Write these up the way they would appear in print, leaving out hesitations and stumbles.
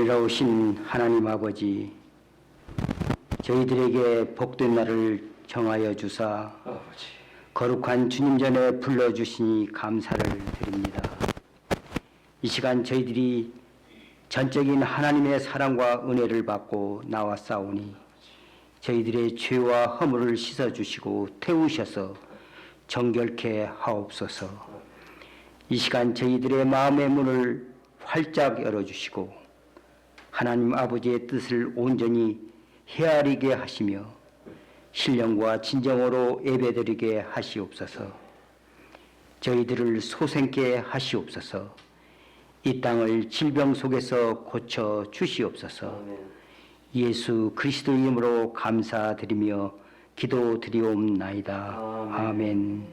은혜로우신 하나님 아버지, 저희들에게 복된 날을 정하여 주사 거룩한 주님 전에 불러주시니 감사를 드립니다. 이 시간 저희들이 전적인 하나님의 사랑과 은혜를 받고 나왔사오니 저희들의 죄와 허물을 씻어주시고 태우셔서 정결케 하옵소서. 이 시간 저희들의 마음의 문을 활짝 열어주시고 하나님 아버지의 뜻을 온전히 헤아리게 하시며 신령과 진정으로 예배드리게 하시옵소서. 저희들을 소생케 하시옵소서. 이 땅을 질병 속에서 고쳐 주시옵소서. 예수 그리스도 이름으로 감사드리며 기도드리옵나이다. 아멘.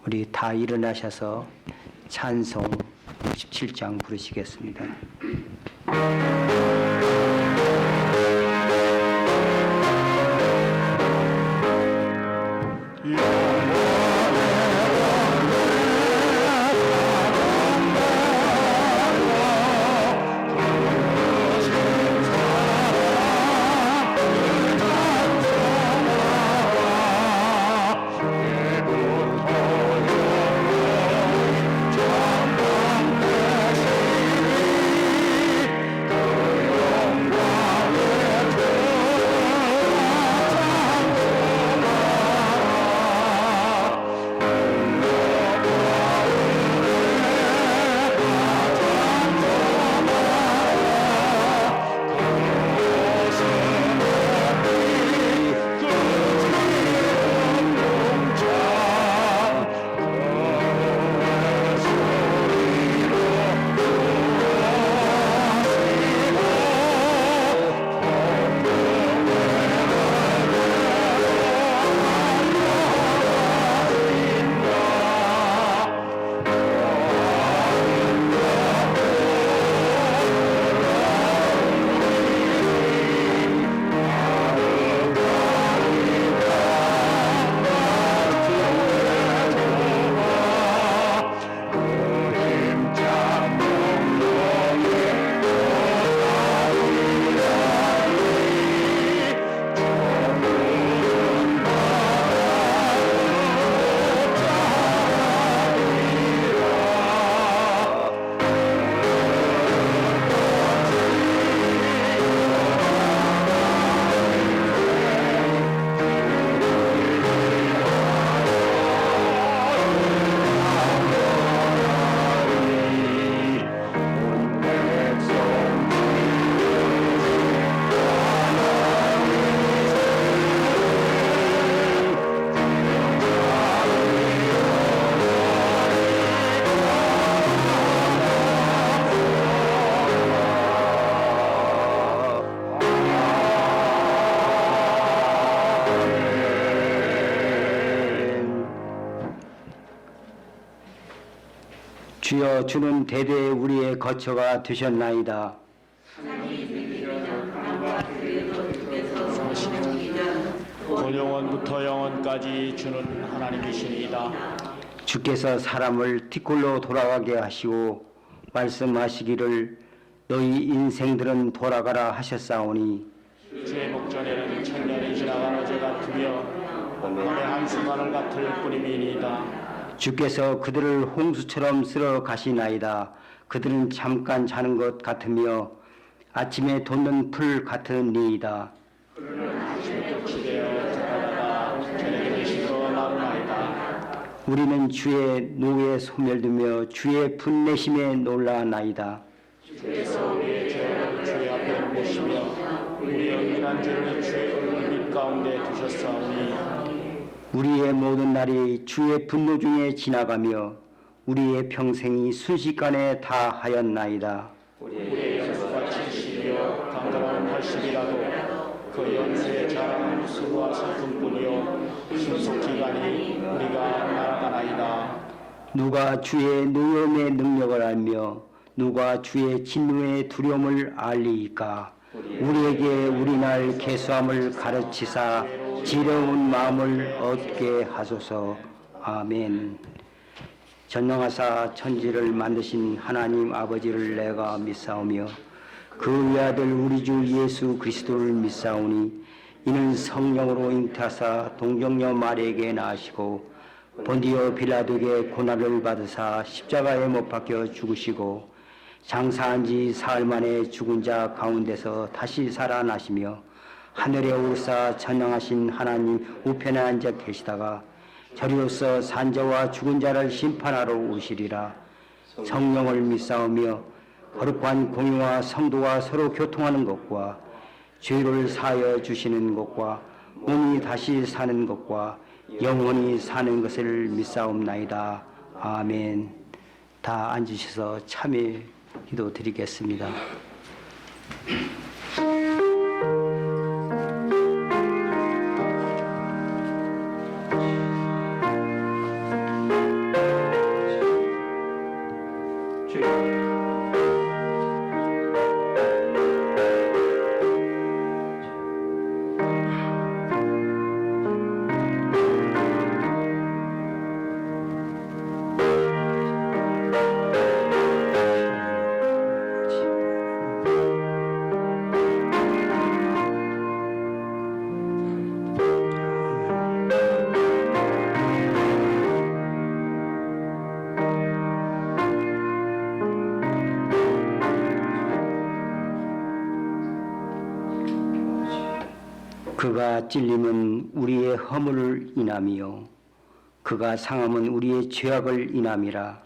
우리 다 일어나셔서 찬송 67장 부르시겠습니다. 주여, 주는 대대 우리의 거처가 되셨나이다. 본 영원부터 영원까지 주는 하나님이시니이다. 주께서 사람을 뒷골로 돌아가게 하시고 말씀하시기를 너희 인생들은 돌아가라 하셨사오니 주의 목전에는 천년이 지나간 어제 같으며 오늘의 한순간을 같을 뿐임이니이다. 주께서 그들을 홍수처럼 쓸어 가시나이다. 그들은 잠깐 자는 것 같으며 아침에 돋는 풀 같으니이다. 그들은 아침에 꽃이 되어 들어가다가 저녁에 식어 마르나이다. 우리는 주의 노에 소멸되며 주의 분내심에 놀라나이다. 주께서 우리의 죄를 주의 앞에 보시며 우리의 은밀한 죄를 주의 얼굴 빛 가운데 두셨사오니 우리의 모든 날이 주의 분노 중에 지나가며 우리의 평생이 순식간에 다하였나이다. 우리의 연수가 70이요 강건한 80이라도 그 연수의 자랑은 수고와 슬픔뿐이요 신속히 가니 우리가 날아가나이다. 누가 주의 노염의 능력을 알며 누가 주의 진노의 두려움을 알리이까. 우리에게 우리날 계수함을 가르치사 지혜로운 마음을 얻게 하소서. 아멘. 전능하사 천지를 만드신 하나님 아버지를 내가 믿사오며 그 외아들 우리 주 예수 그리스도를 믿사오니 이는 성령으로 잉태하사 동정녀 마리에게 낳으시고 본디오 빌라도에게 고난을 받으사 십자가에 못 박혀 죽으시고 장사한 지 사흘 만에 죽은 자 가운데서 다시 살아나시며 하늘에 오르사 전능하신 하나님 우편에 앉아 계시다가 저리로서 산자와 죽은 자를 심판하러 오시리라. 성령을 믿사오며 거룩한 공유와 성도와 서로 교통하는 것과 죄를 사하여 주시는 것과 몸이 다시 사는 것과 영원히 사는 것을 믿사옵나이다. 아멘. 다 앉으셔서 참여 기도 드리겠습니다. 그가 찔림은 우리의 허물을 인함이요 그가 상함은 우리의 죄악을 인함이라.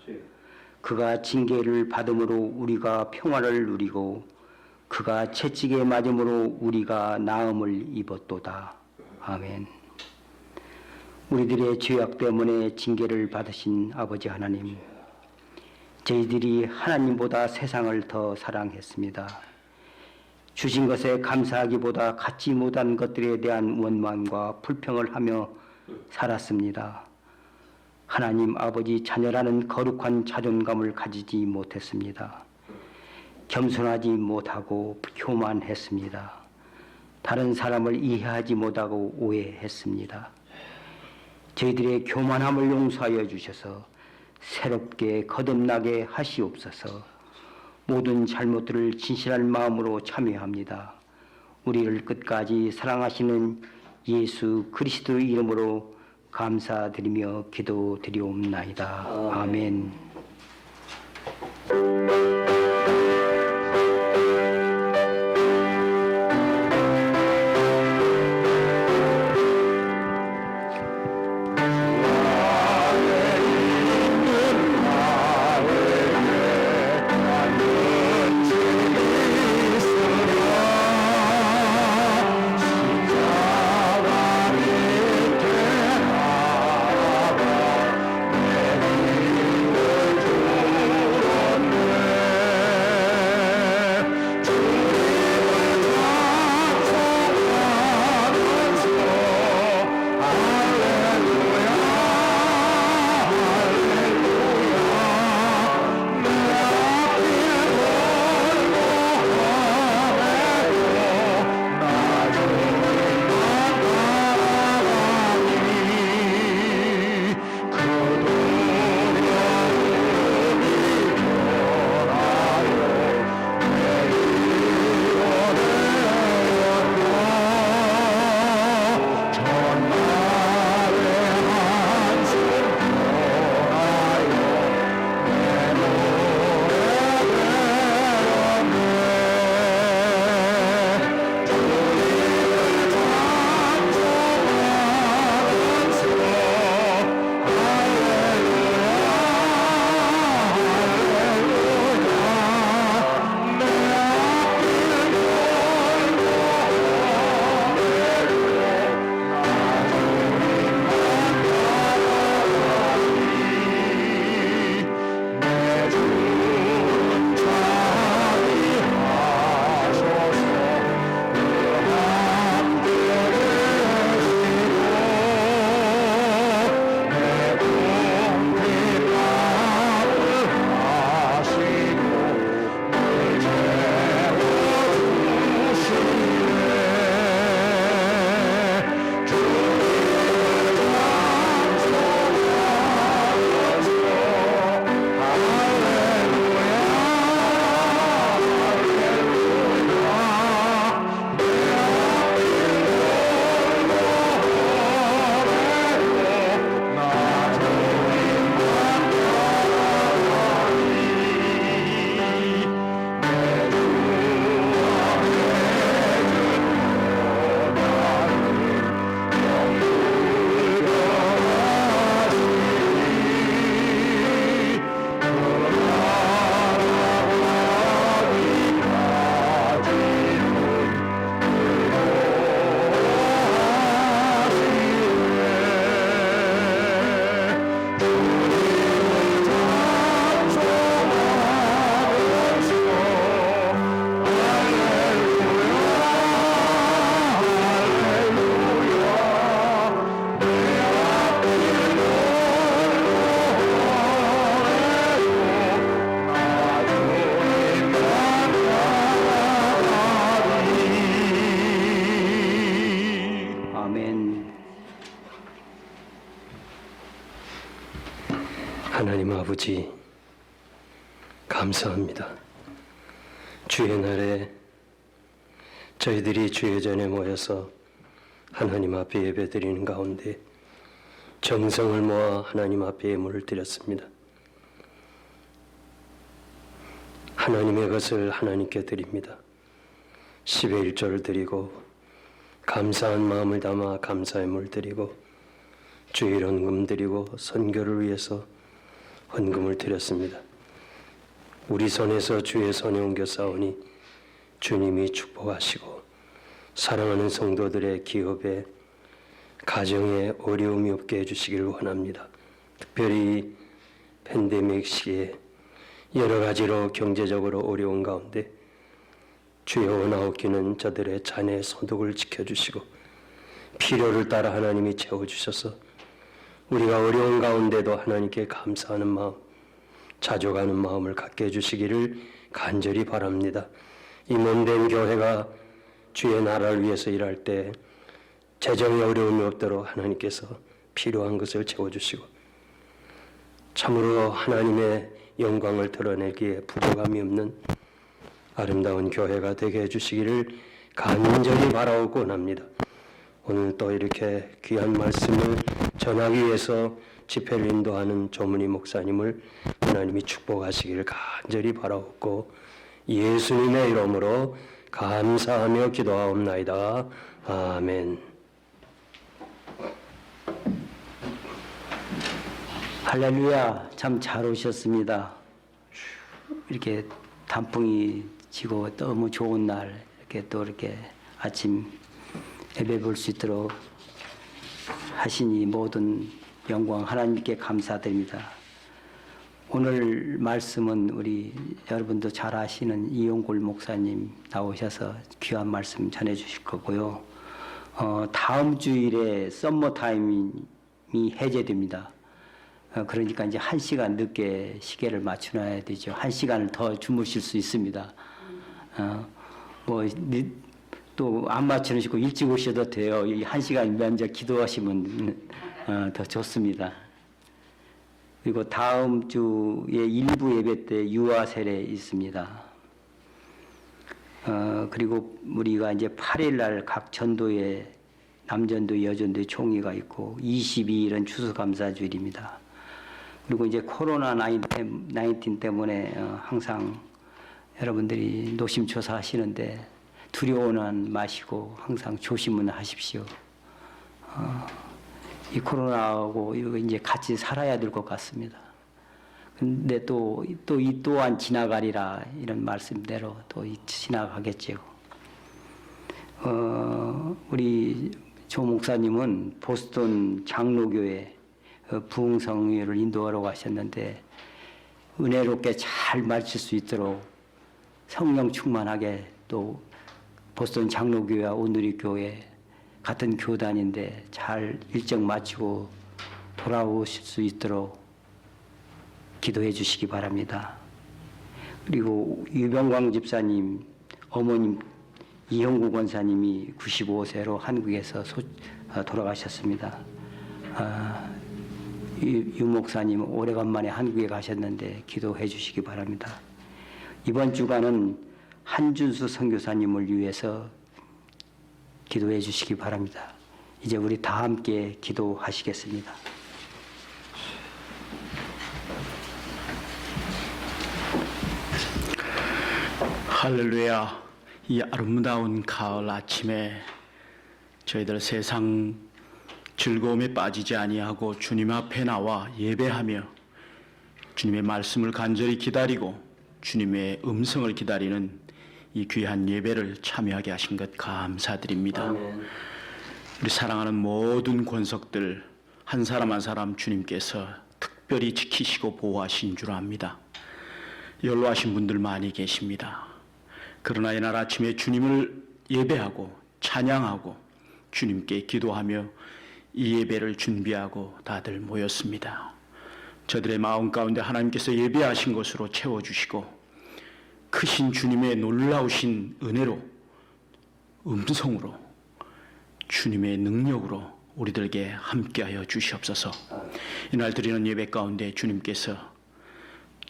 그가 징계를 받음으로 우리가 평화를 누리고 그가 채찍에 맞음으로 우리가 나음을 입었도다. 아멘. 우리들의 죄악 때문에 징계를 받으신 아버지 하나님, 저희들이 하나님보다 세상을 더 사랑했습니다. 주신 것에 감사하기보다 갖지 못한 것들에 대한 원망과 불평을 하며 살았습니다. 하나님 아버지 자녀라는 거룩한 자존감을 가지지 못했습니다. 겸손하지 못하고 교만했습니다. 다른 사람을 이해하지 못하고 오해했습니다. 저희들의 교만함을 용서하여 주셔서 새롭게 거듭나게 하시옵소서. 모든 잘못들을 진실한 마음으로 참여합니다. 우리를 끝까지 사랑하시는 예수 그리스도의 이름으로 감사드리며 기도드리옵나이다. 아멘. 아버지, 감사합니다. 주의 날에 저희들이 주의 전에 모여서 하나님 앞에 예배드리는 가운데 정성을 모아 하나님 앞에 예물을 드렸습니다. 하나님의 것을 하나님께 드립니다. 10의 1조를 드리고 감사한 마음을 담아 감사의 물 드리고 주일 헌금 드리고 선교를 위해서 헌금을 드렸습니다. 우리 손에서 주의 손에 옮겨 싸우니 주님이 축복하시고 사랑하는 성도들의 기업에 가정에 어려움이 없게 해주시길 원합니다. 특별히 팬데믹 시기에 여러 가지로 경제적으로 어려운 가운데 주여 원하옵기는 저들의 자녀의 소득을 지켜주시고 필요를 따라 하나님이 채워주셔서 우리가 어려운 가운데도 하나님께 감사하는 마음, 자족하는 마음을 갖게 해주시기를 간절히 바랍니다. 이 몸된 교회가 주의 나라를 위해서 일할 때 재정에 어려움이 없도록 하나님께서 필요한 것을 채워주시고 참으로 하나님의 영광을 드러내기에 부족함이 없는 아름다운 교회가 되게 해주시기를 간절히 바라오고 원합니다. 오늘 또 이렇게 귀한 말씀을 전하기 위해서 집회를 인도하는 조문희 목사님을 하나님이 축복하시기를 간절히 바라옵고 예수님의 이름으로 감사하며 기도하옵나이다. 아멘. 할렐루야. 참 잘 오셨습니다. 이렇게 단풍이 지고 너무 좋은 날 이렇게 또 이렇게 아침 예배 볼 수 있도록 하시니 모든 영광 하나님께 감사드립니다. 오늘 말씀은 우리 여러분도 잘 아시는 이용골 목사님 나오셔서 귀한 말씀 전해 주실 거고요. 다음 주일에 썸머 타임이 해제됩니다. 그러니까 이제 1시간 늦게 시계를 맞춰놔야 되죠. 1시간을 더 주무실 수 있습니다. 또 안 맞춰놓으시고 일찍 오셔도 돼요. 이 1시간 먼저 기도하시면 더 좋습니다. 그리고 다음 주에 일부 예배 때 유아 세례 있습니다. 그리고 우리가 이제 8일 날 각 전도에 남전도, 여전도에 총회가 있고 22일은 추수감사주일입니다. 그리고 이제 코로나 19 때문에 항상 여러분들이 노심초사 하시는데 두려워는 마시고 항상 조심은 하십시오. 이 코로나하고 이거 이제 같이 살아야 될 것 같습니다. 근데 또 이 또한 지나가리라 이런 말씀대로 또 지나가겠죠. 우리 조 목사님은 보스턴 장로교회 부흥성회를 인도하러 가셨는데 은혜롭게 잘 마칠 수 있도록 성령 충만하게 또 보스턴 장로교회와 오누리 교회 같은 교단인데 잘 일정 마치고 돌아오실 수 있도록 기도해 주시기 바랍니다. 그리고 유병광 집사님 어머님 이형구 권사님이 95세로 한국에서 돌아가셨습니다. 유 목사님 오래간만에 한국에 가셨는데 기도해 주시기 바랍니다. 이번 주간은 한준수 선교사님을 위해서 기도해 주시기 바랍니다. 이제 우리 다 함께 기도하시겠습니다. 할렐루야. 이 아름다운 가을 아침에 저희들 세상 즐거움에 빠지지 아니하고 주님 앞에 나와 예배하며 주님의 말씀을 간절히 기다리고 주님의 음성을 기다리는 이 귀한 예배를 참여하게 하신 것 감사드립니다. 아멘. 우리 사랑하는 모든 권속들 한 사람 한 사람 주님께서 특별히 지키시고 보호하신 줄 압니다. 연로하신 분들 많이 계십니다. 그러나 이날 아침에 주님을 예배하고 찬양하고 주님께 기도하며 이 예배를 준비하고 다들 모였습니다. 저들의 마음 가운데 하나님께서 예배하신 것으로 채워주시고 크신 주님의 놀라우신 은혜로 음성으로 주님의 능력으로 우리들에게 함께하여 주시옵소서. 이날 드리는 예배 가운데 주님께서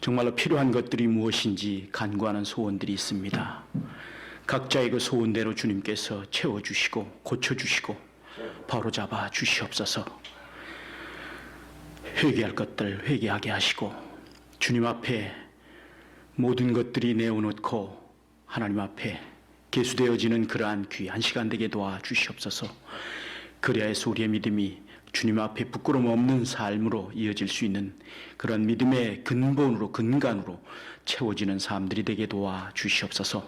정말로 필요한 것들이 무엇인지 간구하는 소원들이 있습니다. 각자의 그 소원대로 주님께서 채워주시고 고쳐주시고 바로잡아 주시옵소서. 회개할 것들 회개하게 하시고 주님 앞에 모든 것들이 내어놓고 하나님 앞에 계수되어지는 그러한 귀한 시간 되게 도와주시옵소서. 그리하여서 우리의 믿음이 주님 앞에 부끄러움 없는 삶으로 이어질 수 있는 그런 믿음의 근본으로 근간으로 채워지는 삶들이 되게 도와주시옵소서.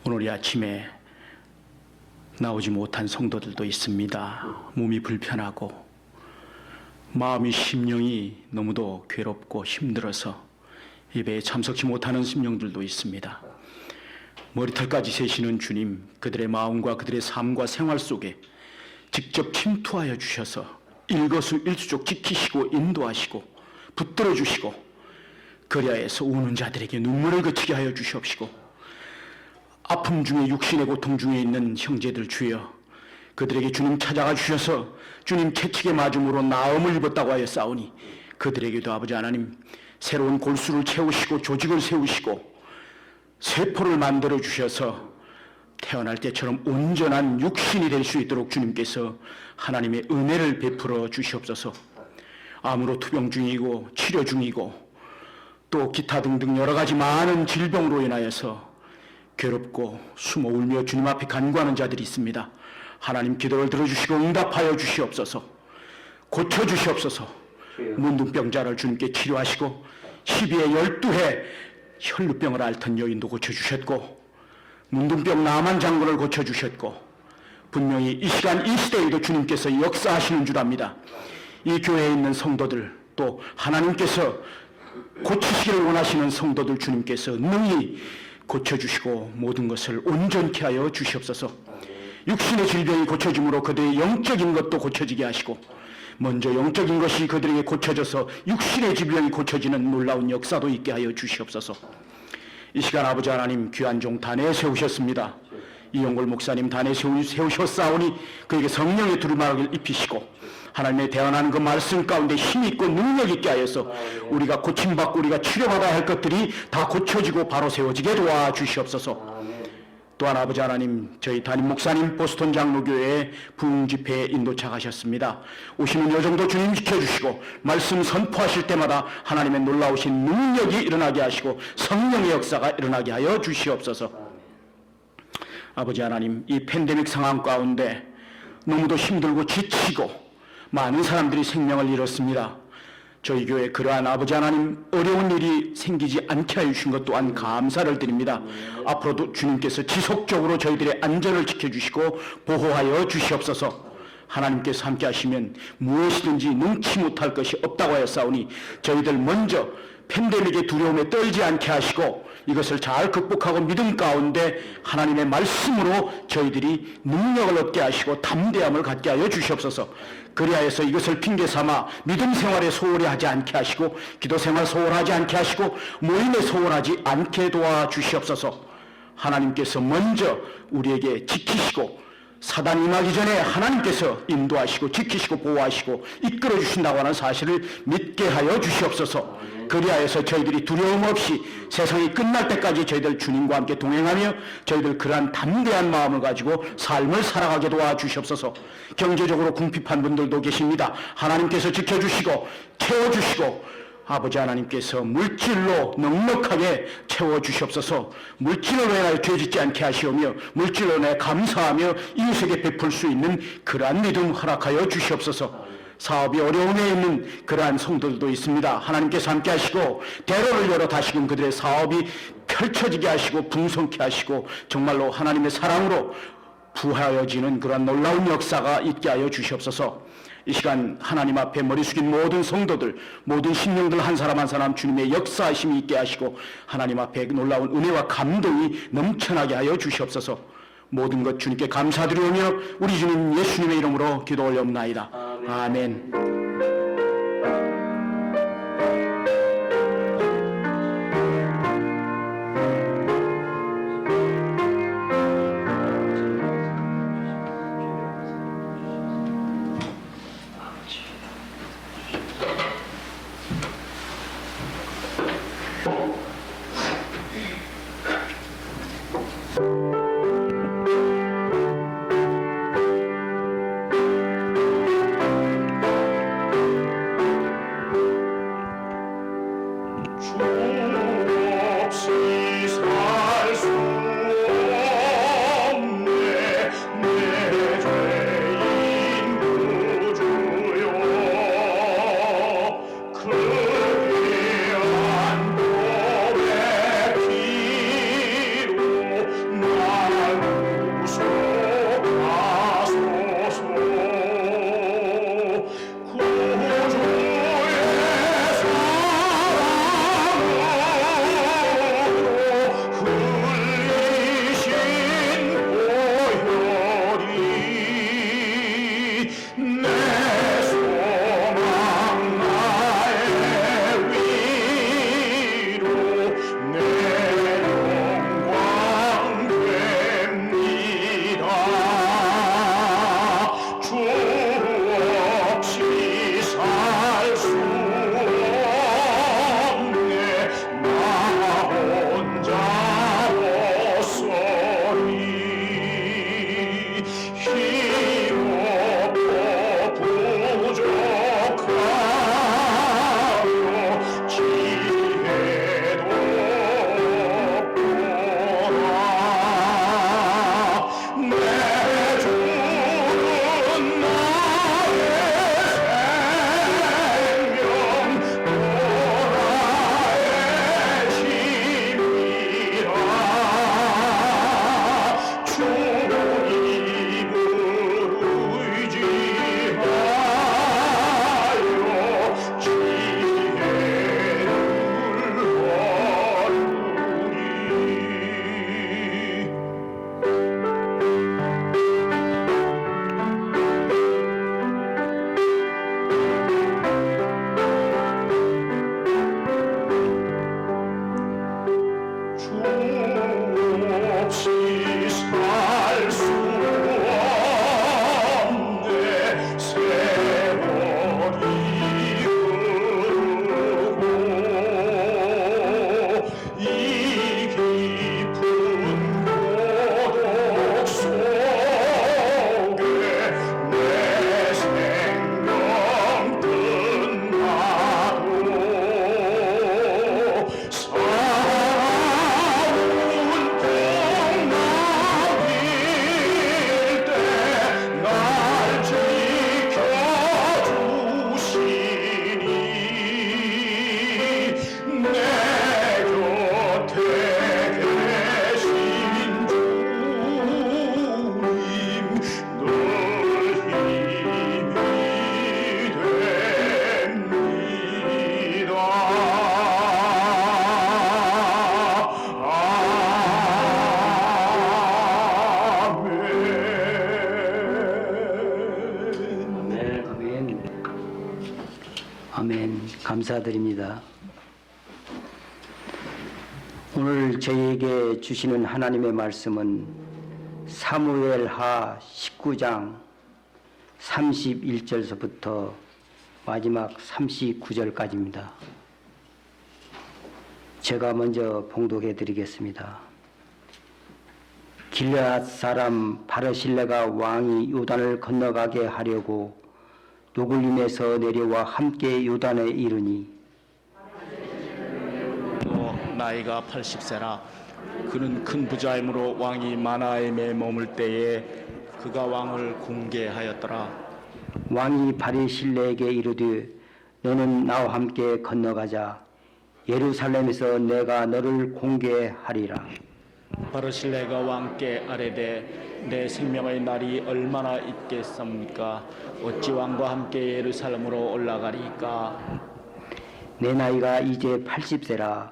오늘 이 아침에 나오지 못한 성도들도 있습니다. 몸이 불편하고 마음이 심령이 너무도 괴롭고 힘들어서 예배에 참석치 못하는 심령들도 있습니다. 머리털까지 세시는 주님, 그들의 마음과 그들의 삶과 생활 속에 직접 침투하여 주셔서 일거수일투족 지키시고 인도하시고 붙들어 주시고 그리하여서 우는 자들에게 눈물을 그치게 하여 주시옵시고 아픔 중에 육신의 고통 중에 있는 형제들 주여 그들에게 주님 찾아가 주셔서 주님 채찍에 맞음으로 나음을 입었다고 하여 싸우니 그들에게도 아버지 하나님 새로운 골수를 채우시고 조직을 세우시고 세포를 만들어 주셔서 태어날 때처럼 온전한 육신이 될 수 있도록 주님께서 하나님의 은혜를 베풀어 주시옵소서. 암으로 투병 중이고 치료 중이고 또 기타 등등 여러 가지 많은 질병으로 인하여서 괴롭고 숨어 울며 주님 앞에 간구하는 자들이 있습니다. 하나님 기도를 들어주시고 응답하여 주시옵소서. 고쳐주시옵소서. 문둥병자를 주님께 치료하시고 12에 12해 혈루병을 앓던 여인도 고쳐주셨고 문둥병 나만 장군을 고쳐주셨고 분명히 이 시간 이 시대에도 주님께서 역사하시는 줄 압니다. 이 교회에 있는 성도들 또 하나님께서 고치시기를 원하시는 성도들 주님께서 능히 고쳐주시고 모든 것을 온전케 하여 주시옵소서. 육신의 질병이 고쳐짐으로 그들의 영적인 것도 고쳐지게 하시고 먼저 영적인 것이 그들에게 고쳐져서 육신의 질병이 고쳐지는 놀라운 역사도 있게 하여 주시옵소서. 이 시간 아버지 하나님 귀한 종 단에 세우셨습니다. 이용골 목사님 단에 세우셨사오니 그에게 성령의 두루마리를 입히시고 하나님의 대언하는 그 말씀 가운데 힘이 있고 능력 있게 하여서 우리가 고침받고 우리가 치료받아야 할 것들이 다 고쳐지고 바로 세워지게 도와주시옵소서. 또한 아버지 하나님 저희 담임 목사님 보스턴 장로교회에 부흥집회에 인도차 가셨습니다. 오시는 여정도 주님 지켜주시고 말씀 선포하실 때마다 하나님의 놀라우신 능력이 일어나게 하시고 성령의 역사가 일어나게 하여 주시옵소서. 아버지 하나님 이 팬데믹 상황 가운데 너무도 힘들고 지치고 많은 사람들이 생명을 잃었습니다. 저희 교회 그러한 아버지 하나님 어려운 일이 생기지 않게 하여 주신 것 또한 감사를 드립니다. 앞으로도 주님께서 지속적으로 저희들의 안전을 지켜주시고 보호하여 주시옵소서. 하나님께서 함께 하시면 무엇이든지 능치 못할 것이 없다고 하였사오니 저희들 먼저 팬데믹의 두려움에 떨지 않게 하시고 이것을 잘 극복하고 믿음 가운데 하나님의 말씀으로 저희들이 능력을 얻게 하시고 담대함을 갖게 하여 주시옵소서. 그리하여서 이것을 핑계 삼아 믿음 생활에 소홀히 하지 않게 하시고 기도 생활 소홀하지 않게 하시고 모임에 소홀하지 않게 도와주시옵소서. 하나님께서 먼저 우리에게 지키시고 사단 임하기 전에 하나님께서 인도하시고 지키시고 보호하시고 이끌어 주신다고 하는 사실을 믿게 하여 주시옵소서. 그리하여서 저희들이 두려움 없이 세상이 끝날 때까지 저희들 주님과 함께 동행하며 저희들 그러한 담대한 마음을 가지고 삶을 살아가게 도와주시옵소서. 경제적으로 궁핍한 분들도 계십니다. 하나님께서 지켜주시고 채워주시고 아버지 하나님께서 물질로 넉넉하게 채워주시옵소서. 물질로 인하여 죄짓지 않게 하시오며 물질로 인하여 감사하며 이웃에게 베풀 수 있는 그러한 믿음 허락하여 주시옵소서. 사업이 어려움에 있는 그러한 성도들도 있습니다. 하나님께서 함께 하시고 대로를 열어 다시금 그들의 사업이 펼쳐지게 하시고 풍성케 하시고 정말로 하나님의 사랑으로 부하여지는 그러한 놀라운 역사가 있게 하여 주시옵소서. 이 시간 하나님 앞에 머리 숙인 모든 성도들 모든 심령들 한 사람 한 사람 주님의 역사하심이 있게 하시고 하나님 앞에 놀라운 은혜와 감동이 넘쳐나게 하여 주시옵소서. 모든 것 주님께 감사드리오며 우리 주님 예수님의 이름으로 기도 올려옵나이다. 아멘. 감사드립니다. 오늘 저희에게 주시는 하나님의 말씀은 사무엘하 19장 31절서부터 마지막 39절까지입니다. 제가 먼저 봉독해 드리겠습니다. 길르앗 사람 바르실레가 왕이 요단을 건너가게 하려고 노굴림에서 내려와 함께 요단에 이르니 나이가 80세라 그는 큰 부자이므로 왕이 마나임에 머물 때에 그가 왕을 공개하였더라. 왕이 바르실레에게 이르되 너는 나와 함께 건너가자. 예루살렘에서 내가 너를 공개하리라. 바르실레가 왕께 아뢰되 내 생명의 날이 얼마나 있겠습니까? 어찌 왕과 함께 예루살렘으로 올라가리까? 내 나이가 이제 80세라.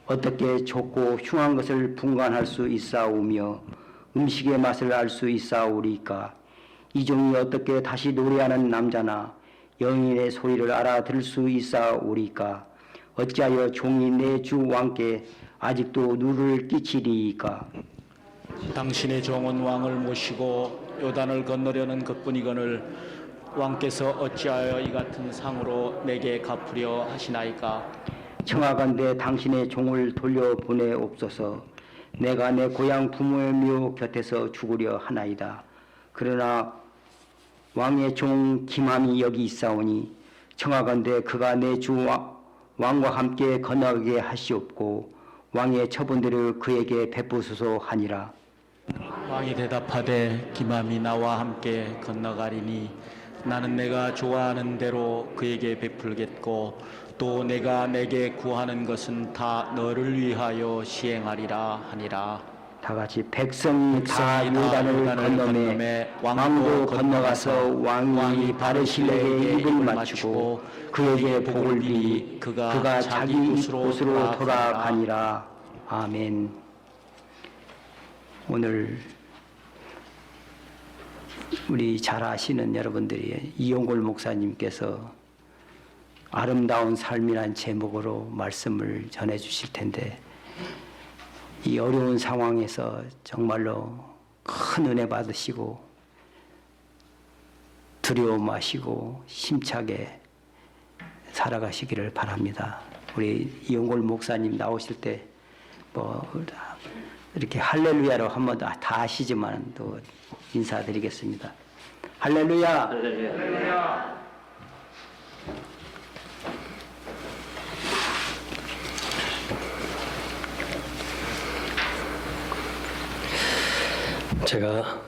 어떻게 좁고 흉한 것을 분간할 수 있사오며 음식의 맛을 알 수 있사오리까? 이 종이 어떻게 다시 노래하는 남자나 여인의 소리를 알아들을 수 있사오리까? 어찌하여 종이 내 주 왕께 아직도 누를 끼치리이까? 당신의 종은 왕을 모시고 요단을 건너려는 것뿐이거늘 왕께서 어찌하여 이 같은 상으로 내게 갚으려 하시나이까? 청하건대 당신의 종을 돌려보내옵소서. 내가 내 고향 부모의 묘 곁에서 죽으려 하나이다. 그러나 왕의 종 김함이 여기 있사오니 청하건대 그가 내 주 왕과 함께 건너가게 하시옵고 왕의 처분대로 그에게 베푸소서 하니라. 왕이 대답하되 김함이 나와 함께 건너가리니 나는 내가 좋아하는 대로 그에게 베풀겠고 또 내가 내게 구하는 것은 다 너를 위하여 시행하리라 하니라. 다 같이 백성이 다 요단을 건너매 왕도 건너가서 왕이 바르실레에게 입을 맞추고 그에게 복을 비니 그가 자기 곳으로 돌아가니라. 아멘. 오늘 우리 잘 아시는 여러분들이 이용골 목사님께서 아름다운 삶이란 제목으로 말씀을 전해 주실 텐데 이 어려운 상황에서 정말로 큰 은혜 받으시고 두려움 마시고 힘차게 살아가시기를 바랍니다. 우리 이용골 목사님 나오실 때 뭐 이렇게 할렐루야로 한번 다 아시지만 또 인사드리겠습니다. 할렐루야. 할렐루야. 제가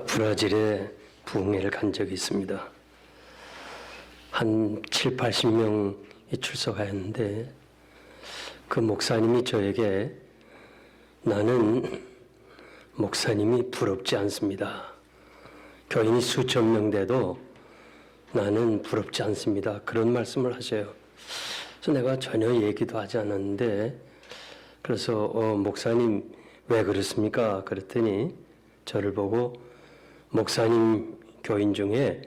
브라질에 부흥회를 간 적이 있습니다. 한 7, 80명이 출석하였는데 그 목사님이 저에게 나는 목사님이 부럽지 않습니다. 교인이 수천 명 돼도 나는 부럽지 않습니다. 그런 말씀을 하세요. 그래서 내가 전혀 얘기도 하지 않았는데 그래서 목사님 왜 그렇습니까? 그랬더니 저를 보고 목사님 교인 중에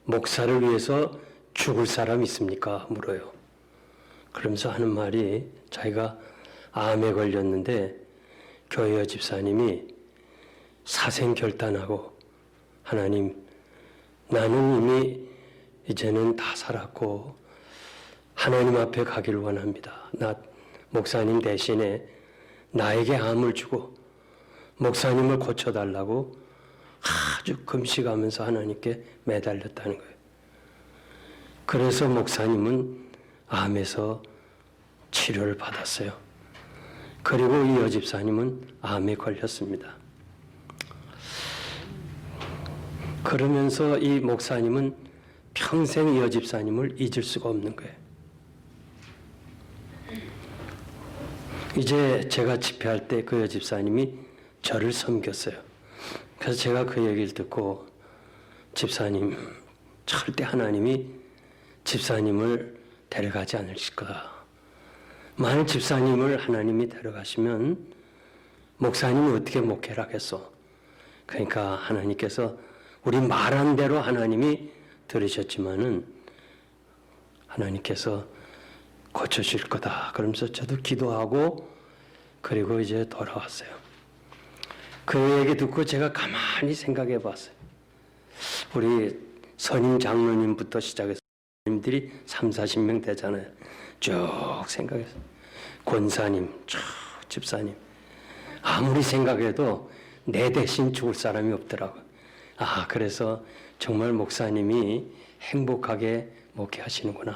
목사를 위해서 죽을 사람 있습니까? 물어요. 그러면서 하는 말이 자기가 암에 걸렸는데 교회 집사님이 사생결단하고 하나님 나는 이미 이제는 다 살았고 하나님 앞에 가기를 원합니다. 나 목사님 대신에 나에게 암을 주고 목사님을 고쳐달라고 아주 금식하면서 하나님께 매달렸다는 거예요. 그래서 목사님은 암에서 치료를 받았어요. 그리고 이 여집사님은 암에 걸렸습니다. 그러면서 이 목사님은 평생 이 여집사님을 잊을 수가 없는 거예요. 이제 제가 집회할 때 그 여집사님이 저를 섬겼어요. 그래서 제가 그 얘기를 듣고 집사님, 절대 하나님이 집사님을 데려가지 않으실 거다. 만약 집사님을 하나님이 데려가시면 목사님이 어떻게 목회를 하겠어? 그러니까 하나님께서 우리 말한 대로 하나님이 들으셨지만은 하나님께서 고쳐줄 거다. 그러면서 저도 기도하고 그리고 이제 돌아왔어요. 그 얘기 듣고 제가 가만히 생각해 봤어요. 우리 선임 장로님부터 시작해서 님들이 30-40명 되잖아요. 쭉 생각해서 권사님, 쭉 집사님. 아무리 생각해도 내 대신 죽을 사람이 없더라고요. 그래서 정말 목사님이 행복하게 목회하시는구나.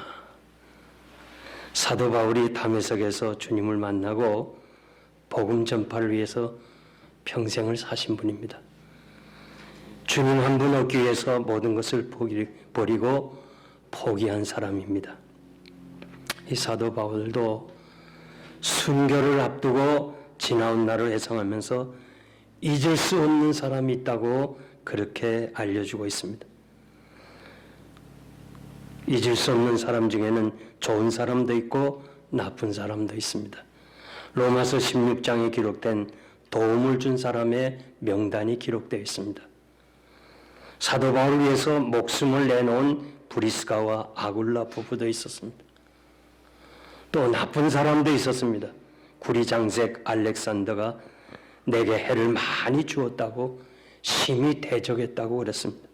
사도 바울이 다메섹에서 주님을 만나고 복음 전파를 위해서 평생을 사신 분입니다. 주님 한 분 얻기 위해서 모든 것을 버리고 포기한 사람입니다. 이 사도 바울도 순교를 앞두고 지나온 날을 회상하면서 잊을 수 없는 사람이 있다고 그렇게 알려주고 있습니다. 잊을 수 없는 사람 중에는 좋은 사람도 있고 나쁜 사람도 있습니다. 로마서 16장에 기록된 도움을 준 사람의 명단이 기록되어 있습니다. 사도 바울을 위해서 목숨을 내놓은 브리스가와 아굴라 부부도 있었습니다. 또 나쁜 사람도 있었습니다. 구리장색 알렉산더가 내게 해를 많이 주었다고 심히 대적했다고 그랬습니다.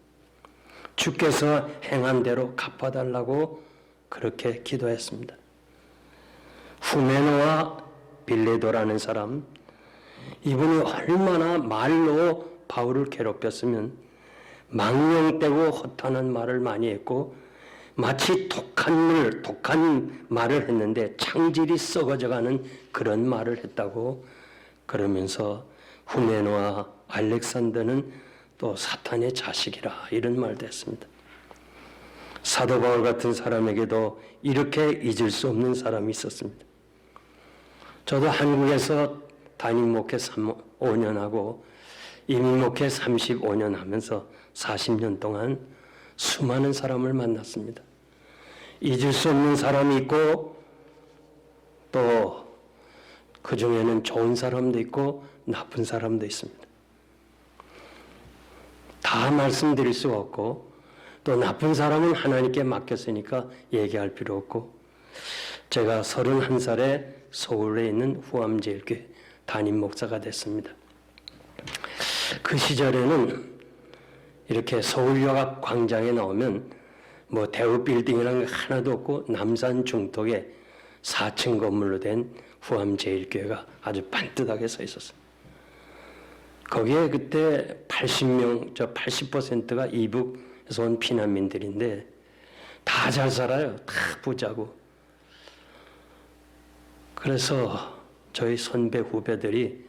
주께서 행한 대로 갚아달라고 그렇게 기도했습니다. 후메노와 빌레도라는 사람, 이분이 얼마나 말로 바울을 괴롭혔으면 망령되고 허탄한 말을 많이 했고 마치 독한 말을 했는데 창질이 썩어져가는 그런 말을 했다고 그러면서 후메노와 알렉산더는 또 사탄의 자식이라 이런 말도 했습니다. 사도 바울 같은 사람에게도 이렇게 잊을 수 없는 사람이 있었습니다. 저도 한국에서 담임 목회 5년 하고 이민 목회 35년 하면서 40년 동안 수많은 사람을 만났습니다. 잊을 수 없는 사람이 있고 또 그 중에는 좋은 사람도 있고 나쁜 사람도 있습니다. 다 말씀드릴 수가 없고 또 나쁜 사람은 하나님께 맡겼으니까 얘기할 필요 없고 제가 31살에 서울에 있는 후암제일교회 담임 목사가 됐습니다. 그 시절에는 이렇게 서울역 광장에 나오면 뭐 대우빌딩이라는 게 하나도 없고 남산 중턱에 4층 건물로 된 후암제일교회가 아주 반듯하게 서 있었어요. 거기에 그때 80%가 이북에서 온 피난민들인데 다 잘 살아요. 다 부자고. 그래서 저희 선배 후배들이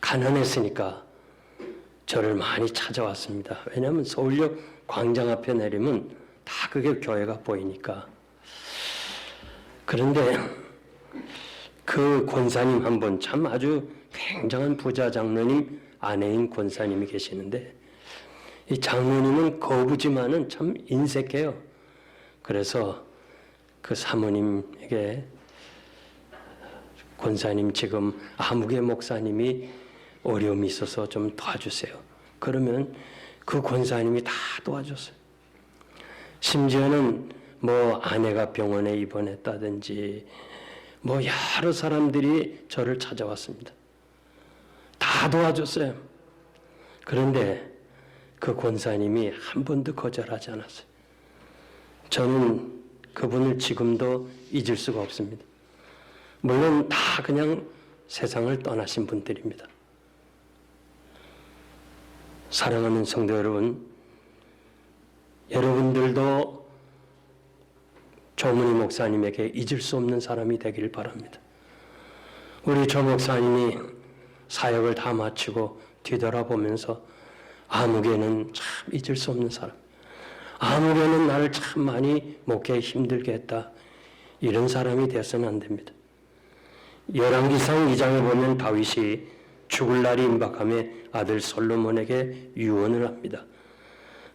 가난했으니까 저를 많이 찾아왔습니다. 왜냐하면 서울역 광장 앞에 내리면 다 그게 교회가 보이니까. 그런데 그 권사님 한 분, 참 아주 굉장한 부자 장로님 아내인 권사님이 계시는데 이 장로님은 거부지만은 참 인색해요. 그래서 그 사모님에게 권사님 지금 아무개 목사님이 어려움이 있어서 좀 도와주세요. 그러면 그 권사님이 다 도와줬어요. 심지어는 뭐 아내가 병원에 입원했다든지 뭐 여러 사람들이 저를 찾아왔습니다. 다 도와줬어요. 그런데 그 권사님이 한 번도 거절하지 않았어요. 저는 그분을 지금도 잊을 수가 없습니다. 물론 다 그냥 세상을 떠나신 분들입니다. 사랑하는 성도 여러분, 여러분들도 조문희 목사님에게 잊을 수 없는 사람이 되길 바랍니다. 우리 조 목사님이 사역을 다 마치고 뒤돌아보면서 아무개는 참 잊을 수 없는 사람, 아무개는 나를 참 많이 목회에 힘들게 했다, 이런 사람이 되어서는 안 됩니다. 열왕기상 2장에 보면 다윗이 죽을 날이 임박함에 아들 솔로몬에게 유언을 합니다.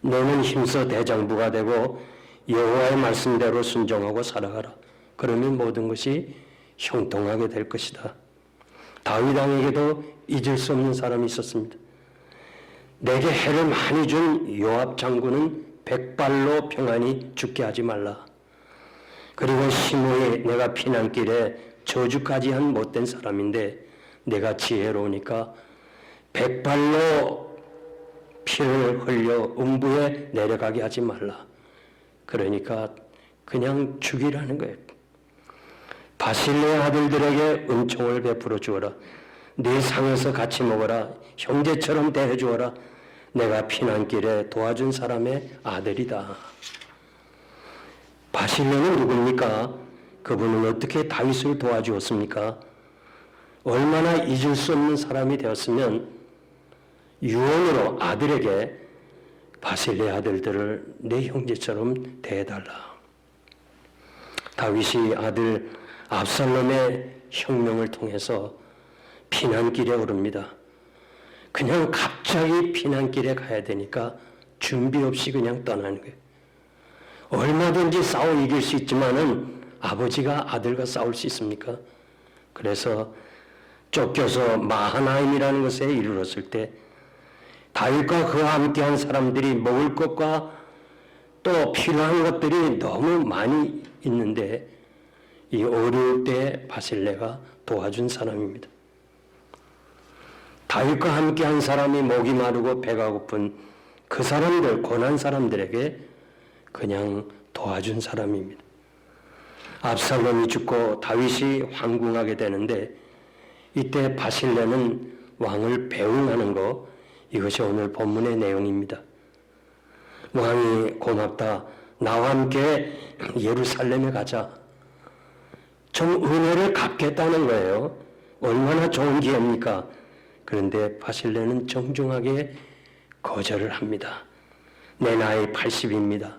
너는 힘써 대장부가 되고 여호와의 말씀대로 순종하고 살아가라. 그러면 모든 것이 형통하게 될 것이다. 다윗 왕에게도 잊을 수 없는 사람이 있었습니다. 내게 해를 많이 준 요압 장군은 100발로 평안히 죽게 하지 말라. 그리고 심히 내가 피난길에 저주까지 한 못된 사람인데 내가 지혜로우니까 백발로 피를 흘려 음부에 내려가게 하지 말라. 그러니까 그냥 죽이라는 거예요. 바실레 아들들에게 은총을 베풀어 주어라. 네 상에서 같이 먹어라. 형제처럼 대해 주어라. 내가 피난길에 도와준 사람의 아들이다. 바실레는 누굽니까? 그분은 어떻게 다윗을 도와주었습니까? 얼마나 잊을 수 없는 사람이 되었으면 유언으로 아들에게 바실레 아들들을 내 형제처럼 대해달라. 다윗이 아들 압살롬의 혁명을 통해서 피난길에 오릅니다. 그냥 갑자기 피난길에 가야 되니까 준비 없이 그냥 떠나는 거예요. 얼마든지 싸워 이길 수 있지만은 아버지가 아들과 싸울 수 있습니까? 그래서 쫓겨서 마하나임이라는 것에 이르렀을 때 다윗과 그와 함께한 사람들이 먹을 것과 또 필요한 것들이 너무 많이 있는데 이 어려울 때 바실레가 도와준 사람입니다. 다윗과 함께한 사람이 목이 마르고 배가 고픈 그 사람들, 고난 사람들에게 그냥 도와준 사람입니다. 압살롬이 죽고 다윗이 황궁하게 되는데 이때 바실레는 왕을 배웅하는 거, 이것이 오늘 본문의 내용입니다. 왕이 고맙다. 나와 함께 예루살렘에 가자. 좀 은혜를 갚겠다는 거예요. 얼마나 좋은 기회입니까? 그런데 바실레는 정중하게 거절을 합니다. 내 나이 80입니다.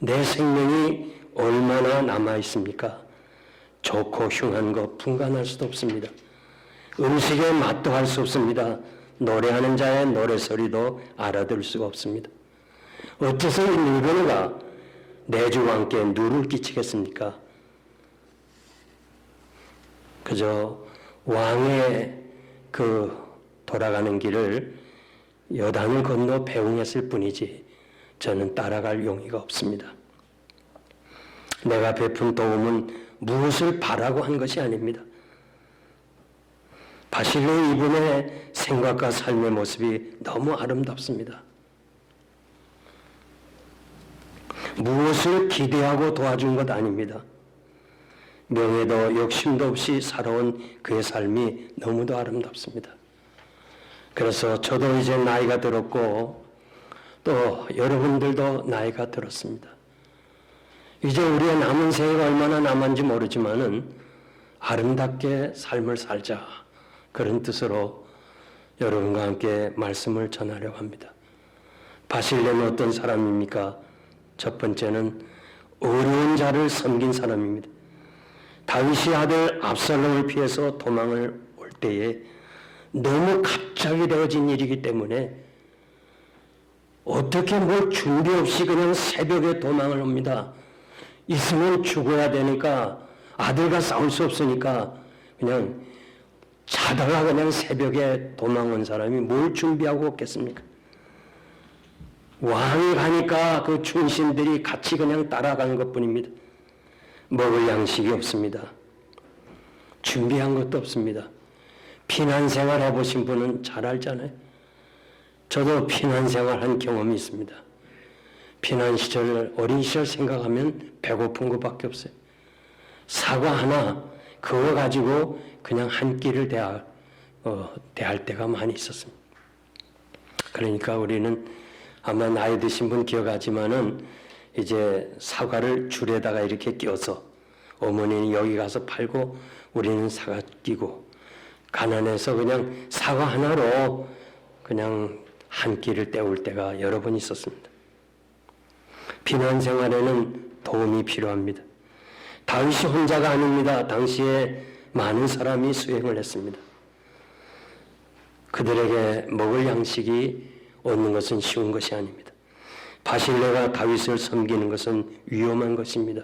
내 생명이 얼마나 남아 있습니까? 좋고 흉한 것 분간할 수도 없습니다. 음식의 맛도 할 수 없습니다. 노래하는 자의 노래소리도 알아들을 수가 없습니다. 어째서 이 늙은이가 내 주 왕께 누를 끼치겠습니까? 그저 왕의 그 돌아가는 길을 여단을 건너 배웅했을 뿐이지 저는 따라갈 용의가 없습니다. 내가 베푼 도움은 무엇을 바라고 한 것이 아닙니다. 바실레 이분의 생각과 삶의 모습이 너무 아름답습니다. 무엇을 기대하고 도와준 것 아닙니다. 명예도 욕심도 없이 살아온 그의 삶이 너무도 아름답습니다. 그래서 저도 이제 나이가 들었고 또 여러분들도 나이가 들었습니다. 이제 우리의 남은 생애가 얼마나 남았는지 모르지만은 아름답게 삶을 살자, 그런 뜻으로 여러분과 함께 말씀을 전하려고 합니다. 바실레는 어떤 사람입니까? 첫 번째는 어려운 자를 섬긴 사람입니다. 다윗이 아들 압살롬을 피해서 도망을 올 때에 너무 갑자기 되어진 일이기 때문에 어떻게 뭘 준비 없이 그냥 새벽에 도망을 옵니다. 있으면 죽어야 되니까 아들과 싸울 수 없으니까 그냥 자다가 그냥 새벽에 도망온 사람이 뭘 준비하고 없겠습니까? 왕이 가니까 그 충신들이 같이 그냥 따라가는 것뿐입니다. 먹을 양식이 없습니다. 준비한 것도 없습니다. 피난 생활 해보신 분은 잘 알잖아요. 저도 피난 생활 한 경험이 있습니다. 피난 시절, 어린 시절 생각하면 배고픈 것밖에 없어요. 사과 하나 그거 가지고 그냥 한 끼를 대할 때가 많이 있었습니다. 그러니까 우리는 아마 나이 드신 분 기억하지만은 이제 사과를 줄에다가 이렇게 끼워서 어머니는 여기 가서 팔고 우리는 사과 끼고 가난해서 그냥 사과 하나로 그냥 한 끼를 때울 때가 여러 번 있었습니다. 피난 생활에는 도움이 필요합니다. 다윗이 혼자가 아닙니다. 당시에 많은 사람이 수행을 했습니다. 그들에게 먹을 양식이 얻는 것은 쉬운 것이 아닙니다. 바실레가 다윗을 섬기는 것은 위험한 것입니다.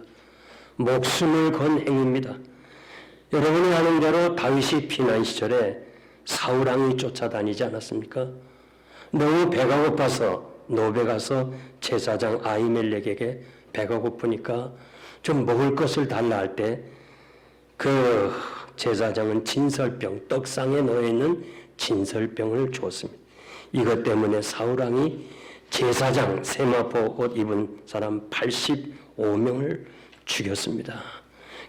목숨을 건 행위입니다. 여러분이 아는 대로 다윗이 피난 시절에 사울왕이 쫓아다니지 않았습니까? 너무 배가 고파서 노베 가서 제사장 아히멜렉에게 배가 고프니까 좀 먹을 것을 달라 할 때 그 제사장은 진설병, 떡상에 놓여있는 진설병을 줬습니다. 이것 때문에 사울왕이 제사장 세마포 옷 입은 사람 85명을 죽였습니다.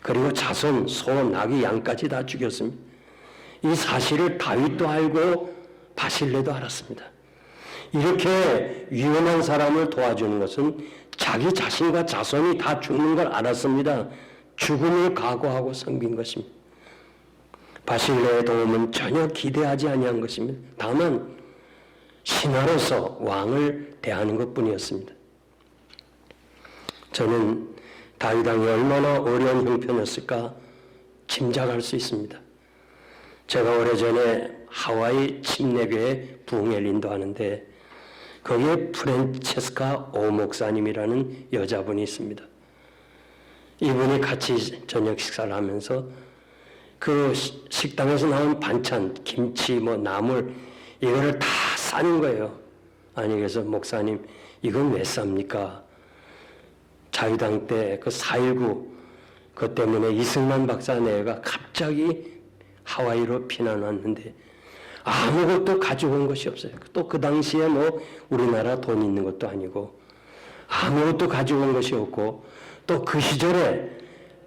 그리고 자손, 소, 나귀, 양까지 다 죽였습니다. 이 사실을 다윗도 알고 바실레도 알았습니다. 이렇게 위험한 사람을 도와주는 것은 자기 자신과 자손이 다 죽는 걸 알았습니다. 죽음을 각오하고 섬긴 것입니다. 바실레의 도움은 전혀 기대하지 아니한 것입니다. 다만 신하로서 왕을 대하는 것뿐이었습니다. 저는 다윗 왕이 얼마나 어려운 형편이었을까 짐작할 수 있습니다. 제가 오래전에 하와이 침례교회 부흥회를 인도하는데 거기에 프란체스카 오 목사님이라는 여자분이 있습니다. 이분이 같이 저녁 식사를 하면서 그 식당에서 나온 반찬, 김치, 나물 이거를 다 싸는 거예요. 아니 그래서 목사님 이건 왜 쌉니까? 자유당 때 그 4.19 그 때문에 이승만 박사네가 갑자기 하와이로 피난 왔는데 아무것도 가져온 것이 없어요. 또 그 당시에 우리나라 돈 있는 것도 아니고 아무것도 가져온 것이 없고 또 그 시절에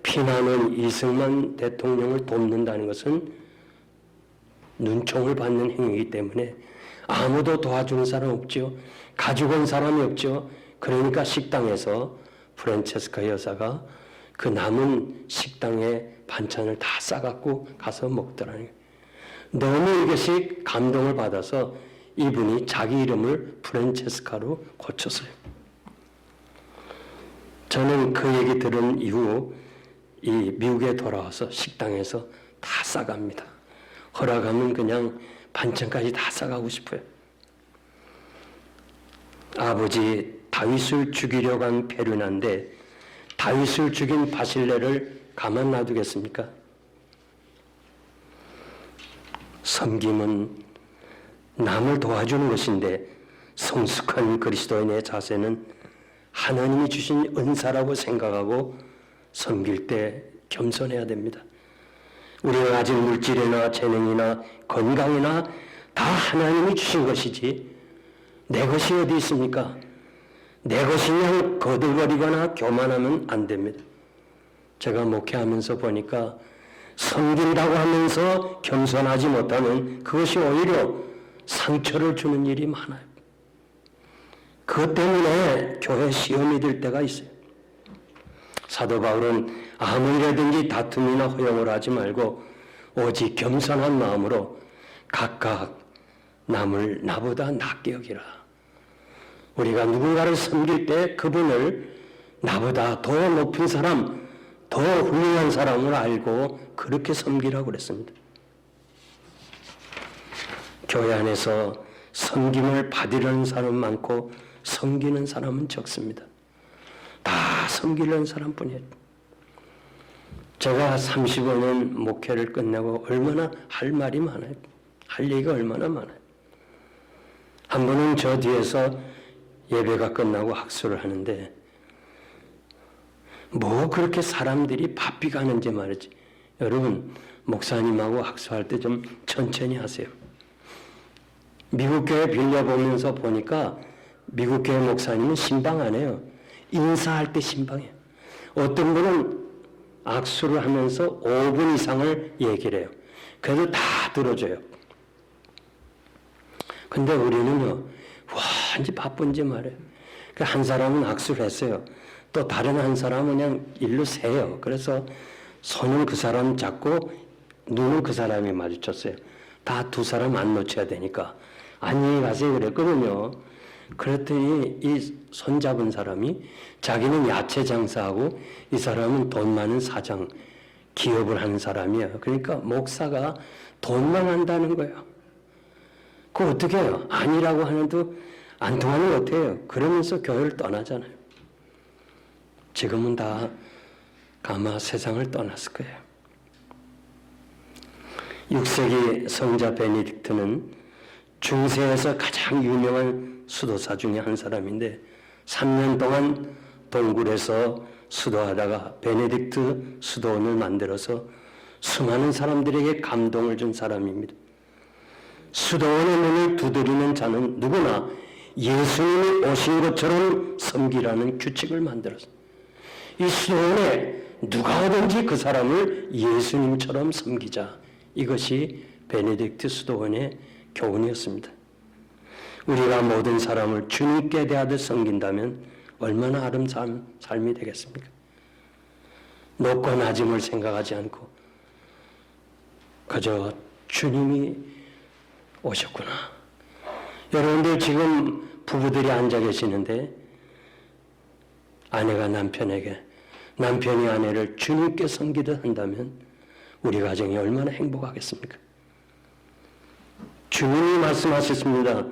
피난온 이승만 대통령을 돕는다는 것은 눈총을 받는 행위이기 때문에 아무도 도와주는 사람 없죠. 가지고 온 사람이 없죠. 그러니까 식당에서 프란체스카 여사가 그 남은 식당에 반찬을 다 싸갖고 가서 먹더라는 거예요. 너무 이것이 감동을 받아서 이분이 자기 이름을 프란체스카로 고쳤어요. 저는 그 얘기 들은 이후 이 미국에 돌아와서 식당에서 다 싸갑니다. 허락하면 그냥 반찬까지 다 싸가고 싶어요. 아버지 다윗을 죽이려고 한 베르나인데 다윗을 죽인 바실레를 가만 놔두겠습니까? 섬김은 남을 도와주는 것인데 성숙한 그리스도인의 자세는 하나님이 주신 은사라고 생각하고 섬길 때 겸손해야 됩니다. 우리가 가진 물질이나 재능이나 건강이나 다 하나님이 주신 것이지 내 것이 어디 있습니까? 내 것이 그냥 거들거리거나 교만하면 안 됩니다. 제가 목회하면서 보니까 섬긴다고 하면서 겸손하지 못하는 그것이 오히려 상처를 주는 일이 많아요. 그것 때문에 교회 시험이 될 때가 있어요. 사도 바울은 아무 일이든지 다툼이나 허용을 하지 말고 오직 겸손한 마음으로 각각 남을 나보다 낫게 여기라. 우리가 누군가를 섬길 때 그분을 나보다 더 높은 사람, 더 훌륭한 사람을 알고 그렇게 섬기라고 그랬습니다. 교회 안에서 섬김을 받으려는 사람은 많고 섬기는 사람은 적습니다. 다 섬기려는 사람뿐이에요. 제가 35년 목회를 끝내고 얼마나 할 말이 많아요. 할 얘기가 얼마나 많아요. 한 번은 저 뒤에서 예배가 끝나고 학수를 하는데 뭐 그렇게 사람들이 바삐 가는지 말이지. 여러분 목사님하고 학수할 때 좀 천천히 하세요. 미국 교회 빌려보면서 보니까 미국 교회 목사님은 신방 안 해요. 인사할 때 신방해요. 어떤 분은 악수를 하면서 5분 이상을 얘기를 해요. 그래도 다 들어줘요. 근데 우리는요, 완전 바쁜지 말이에요. 한 사람은 악수를 했어요. 또 다른 한 사람은 그냥 일로 세요. 그래서 손은 그 사람 잡고 눈은 그 사람이 마주쳤어요. 다 두 사람 안 놓쳐야 되니까. 안녕히 가세요 그랬거든요. 그랬더니 이 손잡은 사람이 자기는 야채 장사하고 이 사람은 돈 많은 사장, 기업을 하는 사람이에요. 그러니까 목사가 돈만 한다는 거예요. 그거 어떻게 해요? 아니라고 하는데 안 통하는 거 어떻게 해요? 그러면서 교회를 떠나잖아요. 지금은 다 아마 세상을 떠났을 거예요. 6세기 성자 베네딕트는 중세에서 가장 유명한 수도사 중에 한 사람인데 3년 동안 동굴에서 수도하다가 베네딕트 수도원을 만들어서 수많은 사람들에게 감동을 준 사람입니다. 수도원의 문을 두드리는 자는 누구나 예수님이 오신 것처럼 섬기라는 규칙을 만들었어요. 이 수도원에 누가 오든지 그 사람을 예수님처럼 섬기자. 이것이 베네딕트 수도원의 교훈이었습니다. 우리가 모든 사람을 주님께 대하듯 섬긴다면 얼마나 아름다운 삶이 되겠습니까? 높고 낮음을 생각하지 않고 그저 주님이 오셨구나. 여러분들 지금 부부들이 앉아 계시는데 아내가 남편에게, 남편이 아내를 주님께 섬기듯 한다면 우리 가정이 얼마나 행복하겠습니까? 주님이 말씀하셨습니다.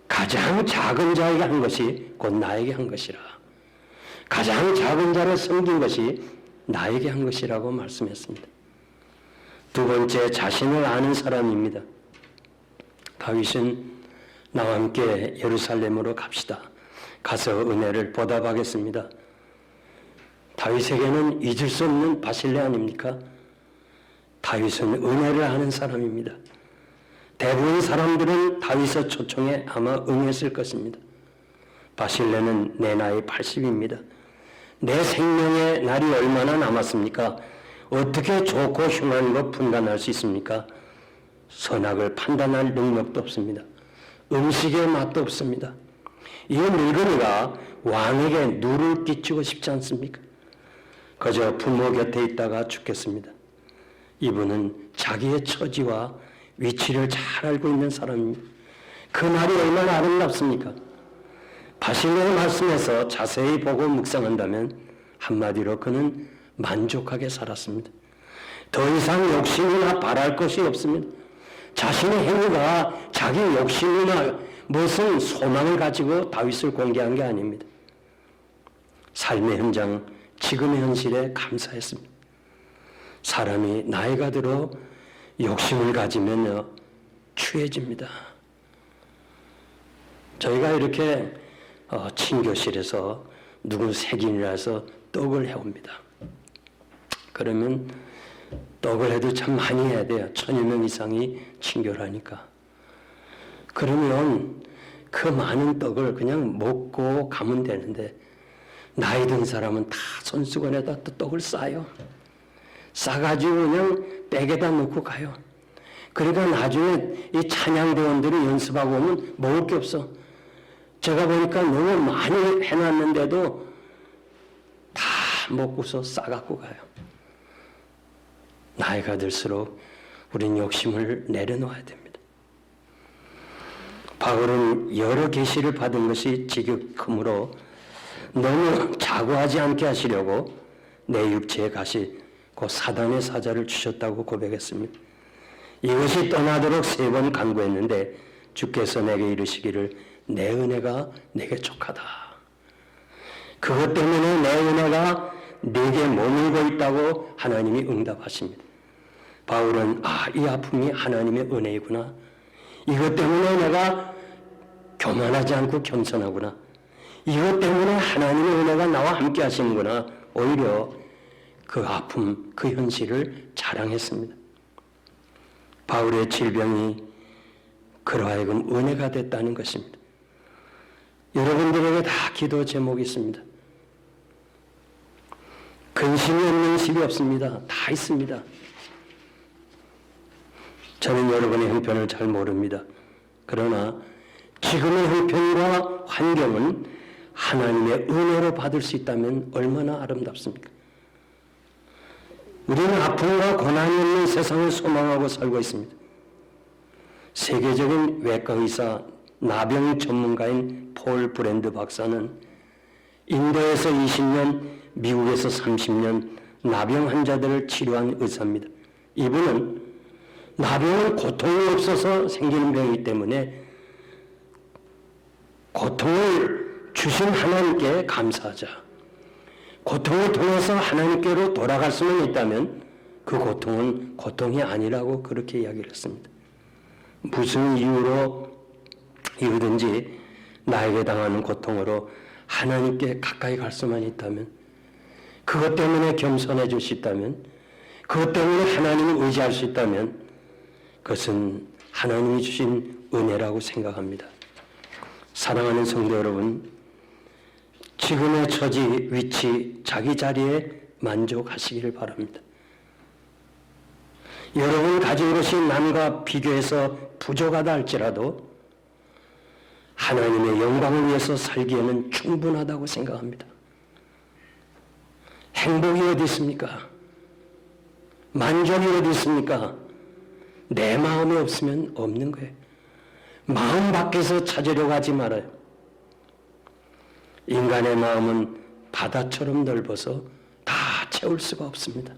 가장 작은 자에게 한 것이 곧 나에게 한 것이라. 가장 작은 자를 섬긴 것이 나에게 한 것이라고 말씀했습니다. 두 번째, 자신을 아는 사람입니다. 다윗은 나와 함께 예루살렘으로 갑시다. 가서 은혜를 보답하겠습니다. 다윗에게는 잊을 수 없는 바실레 아닙니까? 다윗은 은혜를 아는 사람입니다. 대부분 사람들은 다윗의 초청에 아마 응했을 것입니다. 바실레는 내 나이 80입니다. 내 생명의 날이 얼마나 남았습니까? 어떻게 좋고 흉한 것 분간할 수 있습니까? 선악을 판단할 능력도 없습니다. 음식의 맛도 없습니다. 이 늙은이가 왕에게 누를 끼치고 싶지 않습니까? 그저 부모 곁에 있다가 죽겠습니다. 이분은 자기의 처지와 위치를 잘 알고 있는 사람입니다. 그 말이 얼마나 아름답습니까? 바실레의 말씀에서 자세히 보고 묵상한다면 한마디로 그는 만족하게 살았습니다. 더 이상 욕심이나 바랄 것이 없습니다. 자신의 행위가 자기 욕심이나 무슨 소망을 가지고 다윗을 공개한 게 아닙니다. 삶의 현장, 지금의 현실에 감사했습니다. 사람이 나이가 들어 욕심을 가지면요, 추해집니다. 저희가 이렇게 친교실에서 누구 생일이라서 떡을 해옵니다. 그러면 떡을 해도 참 많이 해야 돼요. 1000여 명 이상이 친교를 하니까. 그러면 그 많은 떡을 그냥 먹고 가면 되는데 나이 든 사람은 다 손수건에다 또 떡을 싸요. 싸가지고 그냥 백에다 넣고 가요. 그러니까 나중에 이 찬양대원들이 연습하고 오면 먹을 게 없어. 제가 보니까 너무 많이 해놨는데도 다 먹고서 싸갖고 가요. 나이가 들수록 우린 욕심을 내려놓아야 됩니다. 바울은 여러 계시를 받은 것이 지극하므로 너무 자고하지 않게 하시려고 내 육체의 가시 곧 사단의 사자를 주셨다고 고백했습니다. 이것이 떠나도록 3번 간구했는데 주께서 내게 이르시기를 내 은혜가 내게 족하다. 그것 때문에 내 은혜가 내게 머물고 있다고 하나님이 응답하십니다. 바울은 이 아픔이 하나님의 은혜이구나. 이것 때문에 내가 교만하지 않고 겸손하구나. 이것 때문에 하나님의 은혜가 나와 함께 하시는구나. 오히려 그 아픔, 그 현실을 자랑했습니다. 바울의 질병이 그로 하여금 은혜가 됐다는 것입니다. 여러분들에게 다 기도 제목이 있습니다. 근심이 없는 집이 없습니다. 다 있습니다. 저는 여러분의 형편을 잘 모릅니다. 그러나 지금의 형편과 환경은 하나님의 은혜로 받을 수 있다면 얼마나 아름답습니까? 우리는 아픔과 고난이 없는 세상을 소망하고 살고 있습니다. 세계적인 외과 의사, 나병 전문가인 폴 브랜드 박사는 인도에서 20년, 미국에서 30년 나병 환자들을 치료한 의사입니다. 이분은 나병은 고통이 없어서 생기는 병이기 때문에 고통을 주신 하나님께 감사하자. 고통을 통해서 하나님께로 돌아갈 수만 있다면 그 고통은 고통이 아니라고 그렇게 이야기를 했습니다. 무슨 이유든지 나에게 당하는 고통으로 하나님께 가까이 갈 수만 있다면 그것 때문에 겸손해질 수 있다면, 그것 때문에 하나님을 의지할 수 있다면 그것은 하나님이 주신 은혜라고 생각합니다. 사랑하는 성도 여러분, 지금의 처지, 위치, 자기 자리에 만족하시기를 바랍니다. 여러분 가진 것이 남과 비교해서 부족하다 할지라도 하나님의 영광을 위해서 살기에는 충분하다고 생각합니다. 행복이 어디 있습니까? 만족이 어디 있습니까? 내 마음에 없으면 없는 거예요. 마음 밖에서 찾으려고 하지 말아요. 인간의 마음은 바다처럼 넓어서 다 채울 수가 없습니다.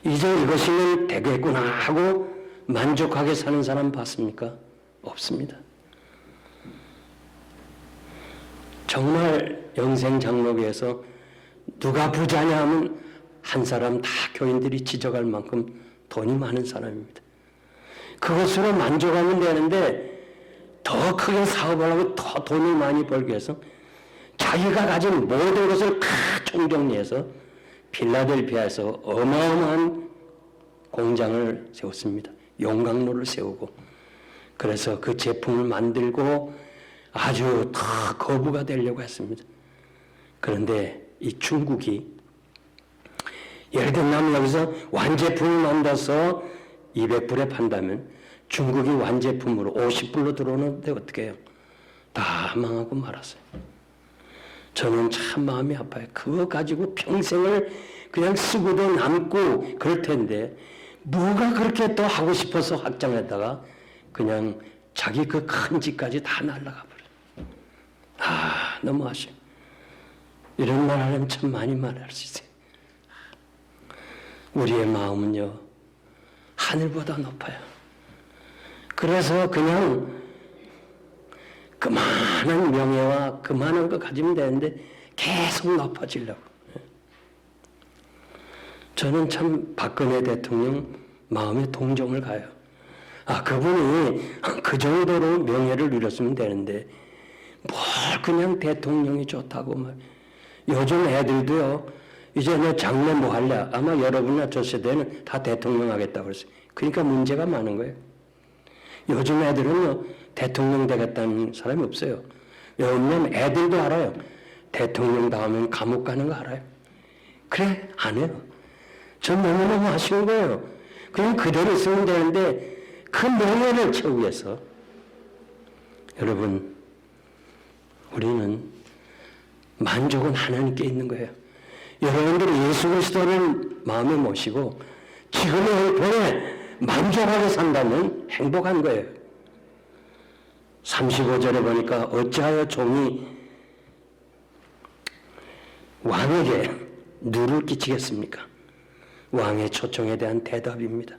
이제 이것이면 되겠구나 하고 만족하게 사는 사람 봤습니까? 없습니다. 정말 영생장로교에서 누가 부자냐 하면 한 사람 다 교인들이 지적할 만큼 돈이 많은 사람입니다. 그것으로 만족하면 되는데 더 크게 사업을 하고 더 돈을 많이 벌기 위해서 자기가 가진 모든 것을 다 총정리해서 필라델피아에서 어마어마한 공장을 세웠습니다. 용광로를 세우고 그래서 그 제품을 만들고 아주 더 거부가 되려고 했습니다. 그런데 이 중국이 예를 들면 여기서 완제품을 만들어서 200불에 판다면 중국이 완제품으로 50불로 들어오는데 어떻게 해요? 다 망하고 말았어요. 저는 참 마음이 아파요. 그거 가지고 평생을 그냥 쓰고도 남고 그럴 텐데 뭐가 그렇게 또 하고 싶어서 확장했다가 그냥 자기 그 큰 집까지 다 날아가 버려요. 아, 너무 아쉬워요. 이런 말 하려면 참 많이 말할 수 있어요. 우리의 마음은요, 하늘보다 높아요. 그래서 그냥 그만한 명예와 그만한 거 가지면 되는데 계속 높아지려고. 저는 참 박근혜 대통령 마음에 동정을 가요. 아, 그분이 그 정도로 명예를 누렸으면 되는데 뭘 그냥 대통령이 좋다고 말. 요즘 애들도요, 이제 너 장래 뭐 할래? 아마 여러분이나 저 세대는 다 대통령 하겠다고 그랬어요. 그러니까 문제가 많은 거예요. 요즘 애들은요, 대통령 되겠다는 사람이 없어요. 왜냐면 애들도 알아요. 대통령 다음엔 감옥 가는 거 알아요. 그래, 안 해요. 전 너무너무 아쉬운 거예요. 그냥 그대로 쓰면 되는데 그 명예를 채우기 위해서 여러분, 우리는 만족은 하나님께 있는 거예요. 여러분들이 예수 그리스도를 마음에 모시고 지금의 형편에 만족하게 산다면 행복한 거예요. 35절에 보니까 어찌하여 종이 왕에게 누를 끼치겠습니까? 왕의 초청에 대한 대답입니다.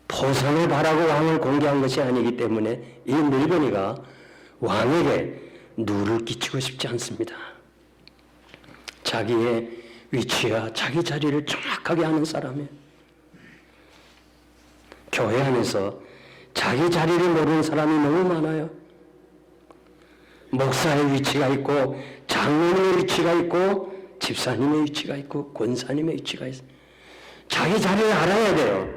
포상을 바라고 왕을 공개한 것이 아니기 때문에 이 늙은이가 왕에게 누를 끼치고 싶지 않습니다. 자기의 위치와 자기 자리를 정확하게 아는 사람이에요. 교회 안에서 자기 자리를 모르는 사람이 너무 많아요. 목사의 위치가 있고 장로님의 위치가 있고 집사님의 위치가 있고 권사님의 위치가 있어요. 자기 자리를 알아야 돼요.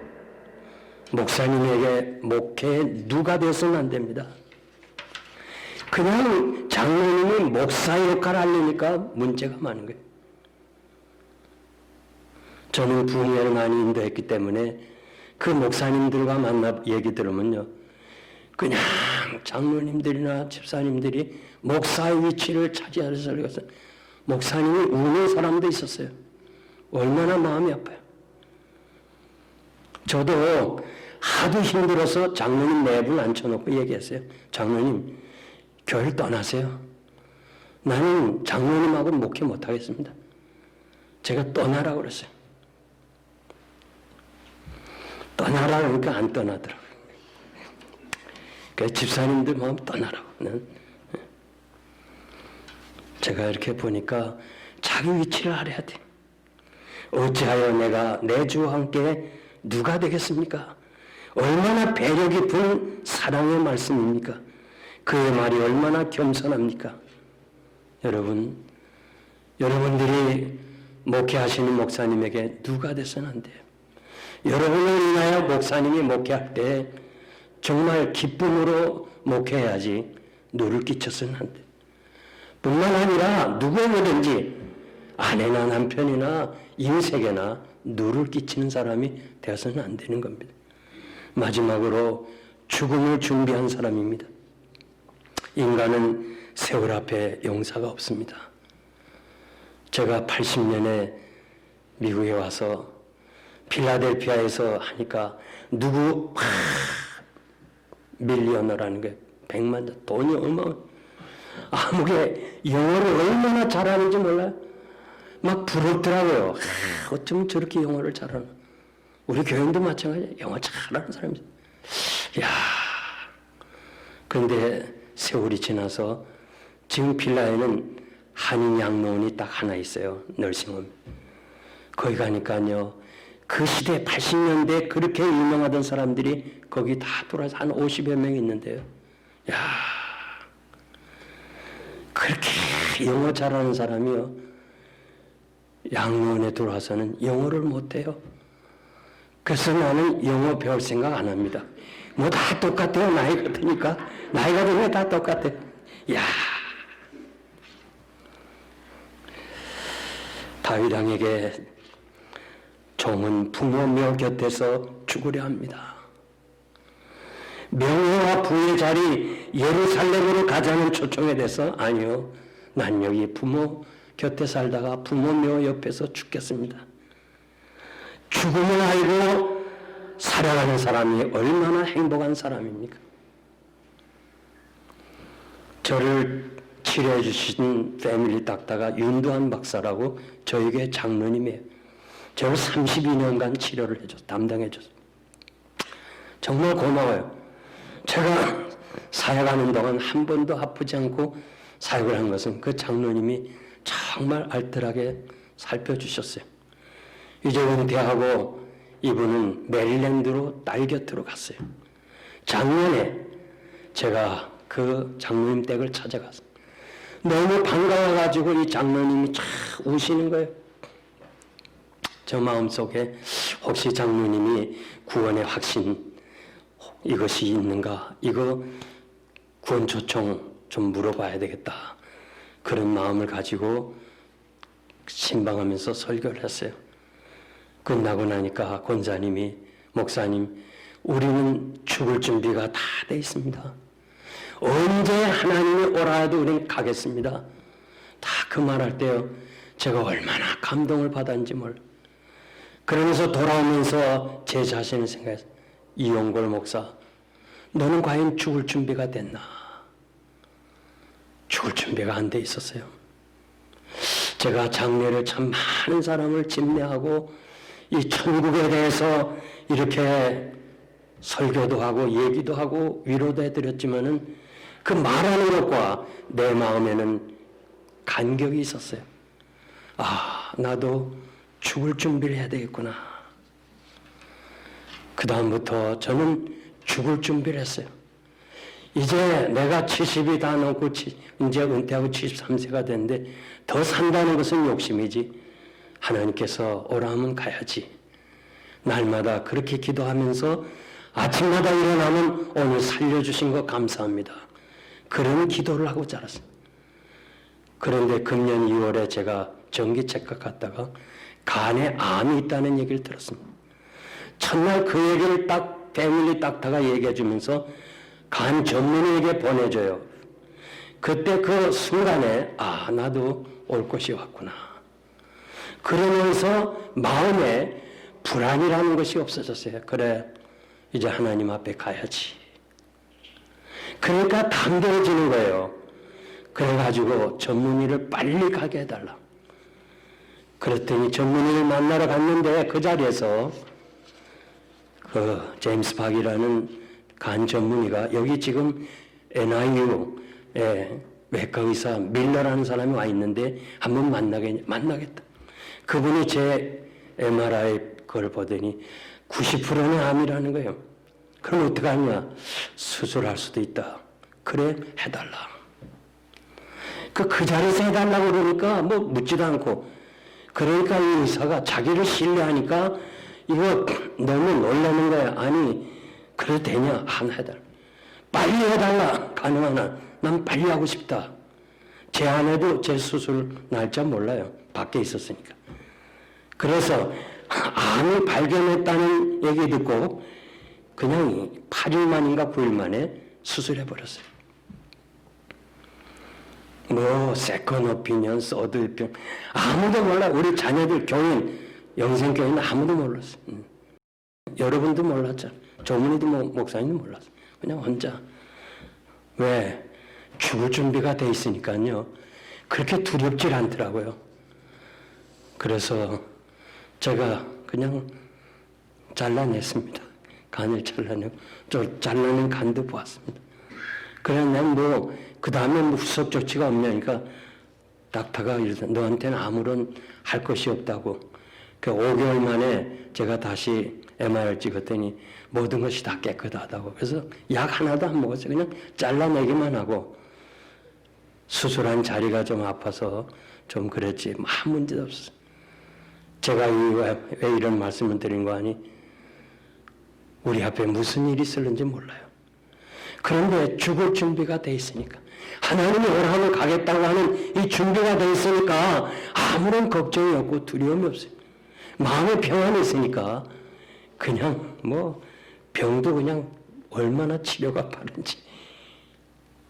목사님에게 목회에 누가 되어서는 안 됩니다. 그냥 장로님이 목사의 역할을 하려니까 문제가 많은 거예요. 저는 부흥회를 많이 인도했기 때문에 그 목사님들과 만나 얘기 들으면요, 그냥 장로님들이나 집사님들이 목사의 위치를 차지하려서 목사님이 우는 사람도 있었어요. 얼마나 마음이 아파요. 저도 하도 힘들어서 장로님 네 분 앉혀놓고 얘기했어요. 장로님, 교회를 떠나세요. 나는 장로님하고 목회 못하겠습니다. 제가 떠나라고 그랬어요. 떠나라 그러니까 안 떠나더라고요. 그 집사님들 마음 떠나라고. 제가 이렇게 보니까 자기 위치를 알아야 돼. 어찌하여 내가 내 주와 함께 누가 되겠습니까? 얼마나 배려 깊은 사랑의 말씀입니까? 그의 말이 얼마나 겸손합니까? 여러분, 여러분들이 목회하시는 목사님에게 누가 돼서는 안 돼요. 여러분을 인하여 목사님이 목회할 때 정말 기쁨으로 목회해야지 누를 끼쳐서는 안 돼요. 뿐만 아니라 누구에게든지 아내나 남편이나 인생에나 누를 끼치는 사람이 되어서는 안 되는 겁니다. 마지막으로 죽음을 준비한 사람입니다. 인간은 세월 앞에 용사가 없습니다. 제가 80년에 미국에 와서 필라델피아에서 하니까 누구 밀리언어라는 게 100만 원 돈이 얼마나 아무게 영어를 얼마나 잘하는지 몰라요. 막 부럽더라고요. 어쩜 저렇게 영어를 잘하나. 우리 교인도 마찬가지예요. 영어 잘하는 사람이죠. 야, 그런데 세월이 지나서 지금 빌라에는 한인 양로원이 딱 하나 있어요. 널싱홈. 거기 가니까요. 그 시대 80년대 그렇게 유명하던 사람들이 거기 다 돌아서 한 50여 명 있는데요. 야, 그렇게 영어 잘하는 사람이요. 양로원에 들어와서는 영어를 못해요. 그래서 나는 영어 배울 생각 안 합니다. 뭐 다 똑같아요. 나이가 드니까. 나이가 들면 다 똑같아요. 야, 다윗 왕에게 종은 부모 묘 곁에서 죽으려 합니다. 명예와 부의 자리 예루살렘으로 가자는 초청에 대해서 아니요. 난 여기 부모 곁에 살다가 부모 묘 옆에서 죽겠습니다. 죽음을 알고 살아가는 사람이 얼마나 행복한 사람입니까? 저를 치료해 주신 패밀리 닥터가 윤두한 박사라고 저에게 장로님이에요. 저를 32년간 치료를 담당해줬어요. 정말 고마워요. 제가 사역하는 동안 한 번도 아프지 않고 사역을 한 것은 그 장로님이 정말 알뜰하게 살펴주셨어요. 이제 은퇴하고 이분은 메릴랜드로 딸 곁으로 갔어요. 작년에 제가 그 장로님 댁을 찾아갔어요. 너무 반가워가지고 이 장로님이 참 우시는 거예요. 저 마음속에 혹시 장로님이 구원의 확신 이것이 있는가? 이거 구원 초청 좀 물어봐야 되겠다. 그런 마음을 가지고 신방하면서 설교를 했어요. 끝나고 나니까 권사님이 목사님 우리는 죽을 준비가 다 돼 있습니다. 언제 하나님이 오라 해도 우리는 가겠습니다. 다 그 말할 때요. 제가 얼마나 감동을 받았는지 몰라. 그러면서 돌아오면서 제 자신을 생각했어요. 이용걸 목사, 너는 과연 죽을 준비가 됐나? 죽을 준비가 안 돼 있었어요. 제가 장례를 참 많은 사람을 집례하고 이 천국에 대해서 이렇게 설교도 하고 얘기도 하고 위로도 해드렸지만은 그 말하는 것과 내 마음에는 간격이 있었어요. 아, 나도 죽을 준비를 해야 되겠구나. 그 다음부터 저는 죽을 준비를 했어요. 이제 내가 70이 다 넘고 이제 은퇴하고 73세가 됐는데 더 산다는 것은 욕심이지. 하나님께서 오라 하면 가야지. 날마다 그렇게 기도하면서 아침마다 일어나면 오늘 살려주신 거 감사합니다. 그런 기도를 하고 자랐어요. 그런데 금년 2월에 제가 정기체크 갔다가 간에 암이 있다는 얘기를 들었습니다. 첫날 그 얘기를 딱 패밀리 닥터가 얘기해 주면서 간 전문의에게 보내줘요. 그때 그 순간에 아, 나도 올 것이 왔구나. 그러면서 마음에 불안이라는 것이 없어졌어요. 그래, 이제 하나님 앞에 가야지. 그러니까 담대해지는 거예요. 그래가지고 전문의를 빨리 가게 해달라. 그랬더니 전문의를 만나러 갔는데 그 자리에서 그 제임스 박이라는 간 전문의가 여기 지금 NIU에 외과 의사 밀러라는 사람이 와 있는데 한번 만나겠다. 그분이 제 MRI 그걸 보더니 90%는 암이라는 거예요. 그럼 어떡하냐? 수술할 수도 있다. 그래, 해달라. 그 자리에서 해달라고 그러니까 뭐 묻지도 않고, 그러니까 이 의사가 자기를 신뢰하니까 이거 너무 놀라는 거야. 아니 그래도 되냐? 안 해달라. 빨리 해달라. 가능한 한. 난 빨리 하고 싶다. 제 아내도 제 수술 날짜 몰라요. 밖에 있었으니까. 그래서 암을 발견했다는 얘기 듣고 그냥 8일 만인가 9일 만에 수술해버렸어요. 뭐 세컨 오피니언, 서드 오피니언 아무도 몰라. 우리 자녀들 교인, 영생교인 아무도 몰랐어. 여러분도 몰랐죠. 조문희도 목사님도 몰랐어. 그냥 혼자. 왜? 죽을 준비가 돼 있으니까요. 그렇게 두렵질 않더라고요. 그래서 제가 그냥 잘라냈습니다. 간을 잘라내고, 잘라낸 간도 보았습니다. 그래, 내가 그 다음에 후속 조치가 없냐니까, 닥터가 이러다, 너한테는 아무런 할 것이 없다고. 그 5개월 만에 제가 다시 MR을 찍었더니 모든 것이 다 깨끗하다고. 그래서 약 하나도 안 먹었어요. 그냥 잘라내기만 하고, 수술한 자리가 좀 아파서 좀 그랬지, 아무 문제도 없었어요. 제가 왜 이런 말씀을 드린 거 아니? 우리 앞에 무슨 일이 있을는지 몰라요. 그런데 죽을 준비가 돼 있으니까, 하나님이 오라면 가겠다고 하는 이 준비가 돼 있으니까 아무런 걱정이 없고 두려움이 없어요. 마음의 평안이 있으니까 그냥 병도 그냥 얼마나 치료가 빠른지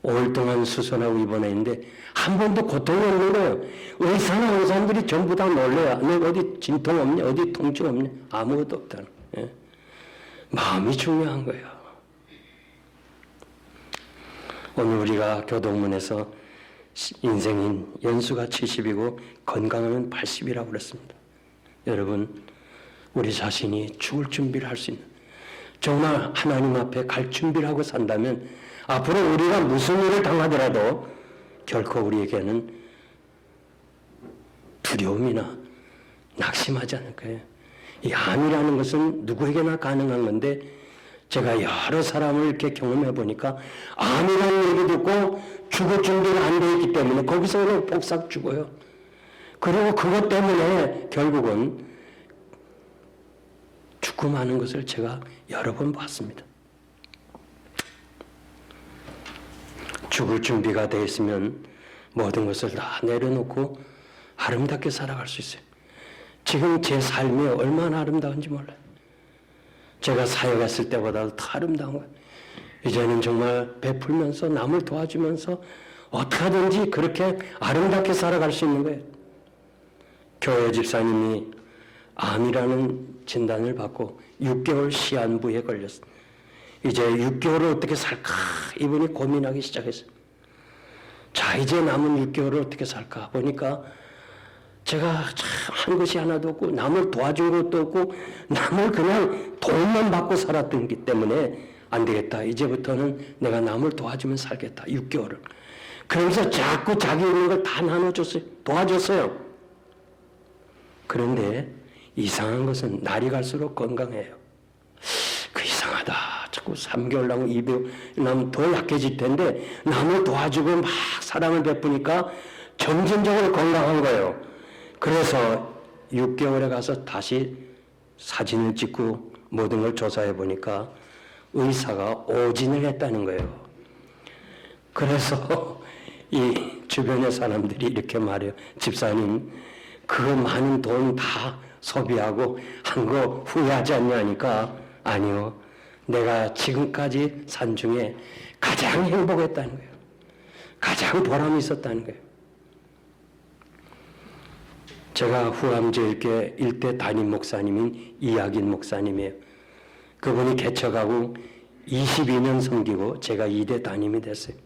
5일 동안 수술하고 입원했는데 한 번도 고통이 없는 거예요. 의사나 의사들이 전부 다 놀래요. 너 어디 진통 없냐? 어디 통증 없냐? 아무것도 없다는 거예요. 마음이 중요한 거예요. 오늘 우리가 교동문에서 인생인 연수가 70이고 건강하면 80이라고 그랬습니다. 여러분, 우리 자신이 죽을 준비를 할 수 있는, 정말 하나님 앞에 갈 준비를 하고 산다면 앞으로 우리가 무슨 일을 당하더라도 결코 우리에게는 두려움이나 낙심하지 않을 거예요. 이 암이라는 것은 누구에게나 가능한 건데, 제가 여러 사람을 이렇게 경험해 보니까 암이라는 얘기 듣고 죽을 준비가 안 돼 있기 때문에 거기서 그냥 복삭 죽어요. 그리고 그것 때문에 결국은 죽고 마는 것을 제가 여러 번 봤습니다. 죽을 준비가 되어 있으면 모든 것을 다 내려놓고 아름답게 살아갈 수 있어요. 지금 제 삶이 얼마나 아름다운지 몰라요. 제가 사역했을 때보다도 더 아름다운 거예요. 이제는 정말 베풀면서 남을 도와주면서 어떻게 하든지 그렇게 아름답게 살아갈 수 있는 거예요. 교회 집사님이 암이라는 진단을 받고 6개월 시한부에 걸렸어요. 이제 6개월을 어떻게 살까? 이분이 고민하기 시작했어요. 자, 이제 남은 6개월을 어떻게 살까? 보니까 제가 참 한 것이 하나도 없고 남을 도와준 것도 없고 남을 그냥 돈만 받고 살았기 때문에 안 되겠다. 이제부터는 내가 남을 도와주면 살겠다. 6개월을. 그러면서 자꾸 자기 있는 걸 다 나눠줬어요. 도와줬어요. 그런데 이상한 것은 날이 갈수록 건강해요. 이상하다. 자꾸 3개월 나고 2개월 나면 더 약해질 텐데 남을 도와주고 막 사랑을 베푸니까 점진적으로 건강한 거예요. 그래서 6개월에 가서 다시 사진을 찍고 모든 걸 조사해 보니까 의사가 오진을 했다는 거예요. 그래서 이 주변의 사람들이 이렇게 말해요. 집사님, 그 많은 돈 다 소비하고 한 거 후회하지 않냐 하니까, 아니요, 내가 지금까지 산 중에 가장 행복했다는 거예요. 가장 보람이 있었다는 거예요. 제가 후암제일교회 일대 담임 목사님인 이학인 목사님이에요. 그분이 개척하고 22년 섬기고 제가 2대 담임이 됐어요.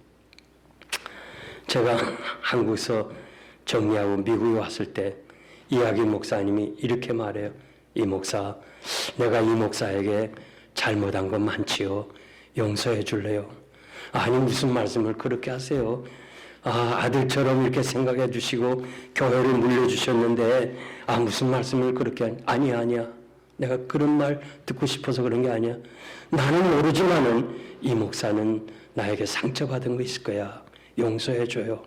제가 한국에서 정리하고 미국에 왔을 때 이학인 목사님이 이렇게 말해요. 이 목사, 내가 이 목사에게 잘못한 건 많지요. 용서해 줄래요? 아니, 무슨 말씀을 그렇게 하세요? 아들처럼 이렇게 생각해 주시고 교회를 물려주셨는데 무슨 말씀을 그렇게 아니야. 내가 그런 말 듣고 싶어서 그런 게 아니야. 나는 모르지만은 이 목사는 나에게 상처받은 거 있을 거야. 용서해 줘요.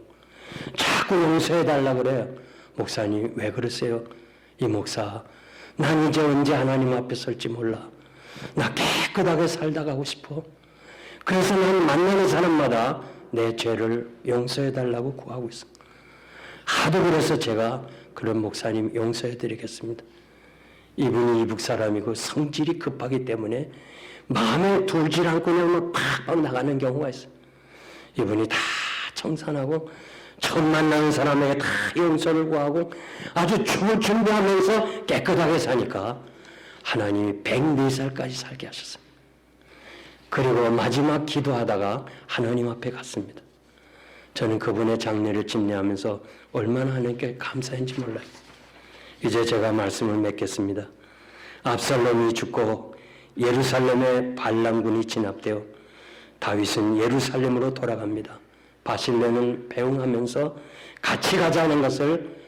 자꾸 용서해달라 그래요. 목사님 왜 그러세요? 이 목사, 난 이제 언제 하나님 앞에 설지 몰라. 나 깨끗하게 살다 가고 싶어. 그래서 난 만나는 사람마다 내 죄를 용서해달라고 구하고 있어. 하도 그래서 제가 그런 목사님 용서해드리겠습니다. 이분이 이북 사람이고 성질이 급하기 때문에 마음에 둘질 않고 그냥 팍팍 나가는 경우가 있어요. 이분이 다 청산하고 처음 만나는 사람에게 다 용서를 구하고 아주 춤을 준비하면서 깨끗하게 사니까 하나님이 104살까지 살게 하셨어요. 그리고 마지막 기도하다가 하나님 앞에 갔습니다. 저는 그분의 장례를 집례하면서 얼마나 하나님께 감사했는지 몰라요. 이제 제가 말씀을 맺겠습니다. 압살롬이 죽고 예루살렘에 반란군이 진압되어 다윗은 예루살렘으로 돌아갑니다. 바실레는 배웅하면서 같이 가자는 것을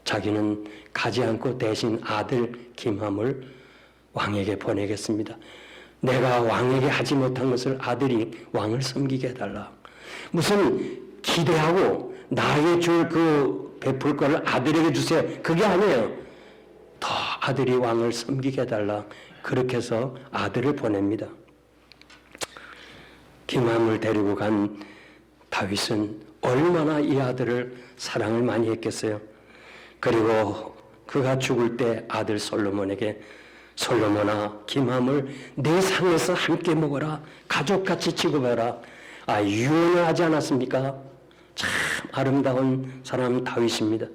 자기는 가지 않고 대신 아들 김함을 왕에게 보내겠습니다. 내가 왕에게 하지 못한 것을 아들이 왕을 섬기게 해달라. 무슨 기대하고 나에게 줄 그 베풀 거를 아들에게 주세요. 그게 아니에요. 더 아들이 왕을 섬기게 해달라. 그렇게 해서 아들을 보냅니다. 김함을 데리고 간 다윗은 얼마나 이 아들을 사랑을 많이 했겠어요. 그리고 그가 죽을 때 아들 솔로몬에게 솔로몬아, 김함을 내 상에서 함께 먹어라. 가족같이 취급해라. 유언을 하지 않았습니까? 참 아름다운 사람 다윗입니다.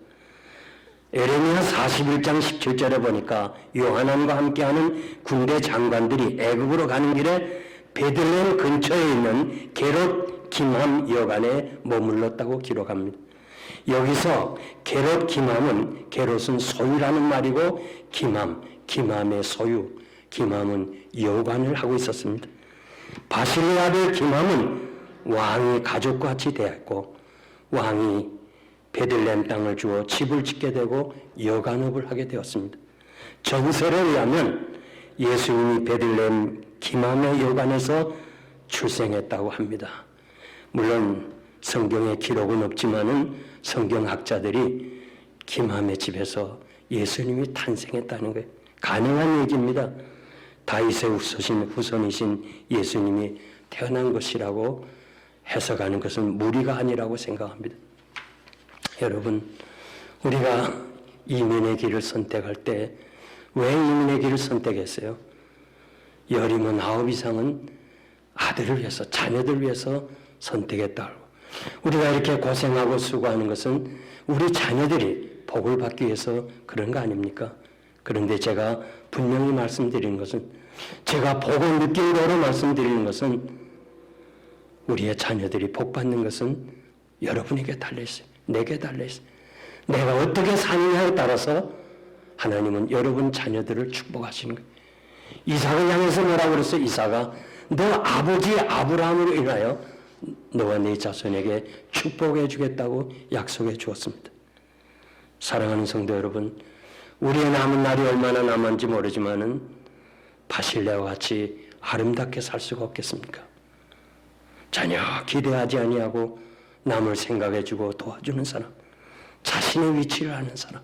에레미야 41장 17절에 보니까 요하난과 함께하는 군대 장관들이 애굽으로 가는 길에 베들레헴 근처에 있는 게롯 김함 여관에 머물렀다고 기록합니다. 여기서 게롯 김함은 게롯은 소유라는 말이고 김함의 소유, 김함은 여관을 하고 있었습니다. 바실레 아들 김함은 왕이 가족과 같이 대했고 왕이 베들레헴 땅을 주어 집을 짓게 되고 여관업을 하게 되었습니다. 전설에 의하면 예수님이 베들레헴 김함의 여관에서 출생했다고 합니다. 물론 성경에 기록은 없지만은 성경학자들이 김함의 집에서 예수님이 탄생했다는 거예요. 가능한 얘기입니다. 다윗의 후손이신 예수님이 태어난 것이라고 해석하는 것은 무리가 아니라고 생각합니다. 여러분, 우리가 이민의 길을 선택할 때 왜 이민의 길을 선택했어요? 19 이상은 아들을 위해서, 자녀들 위해서 선택했다. 우리가 이렇게 고생하고 수고하는 것은 우리 자녀들이 복을 받기 위해서 그런 거 아닙니까? 그런데 제가 분명히 말씀드리는 것은, 제가 복을 느낀 거로 말씀드리는 것은, 우리의 자녀들이 복 받는 것은 여러분에게 달려있어요. 내게 달려있어요. 내가 어떻게 사느냐에 따라서 하나님은 여러분 자녀들을 축복하시는 거예요. 이삭을 향해서 뭐라고 그랬어요? 이삭아, 너 아버지 아브라함으로 인하여 너와 네 자손에게 축복해 주겠다고 약속해 주었습니다. 사랑하는 성도 여러분, 우리의 남은 날이 얼마나 남았는지 모르지만은 바실레와 같이 아름답게 살 수가 없겠습니까? 전혀 기대하지 아니하고 남을 생각해 주고 도와주는 사람, 자신의 위치를 아는 사람,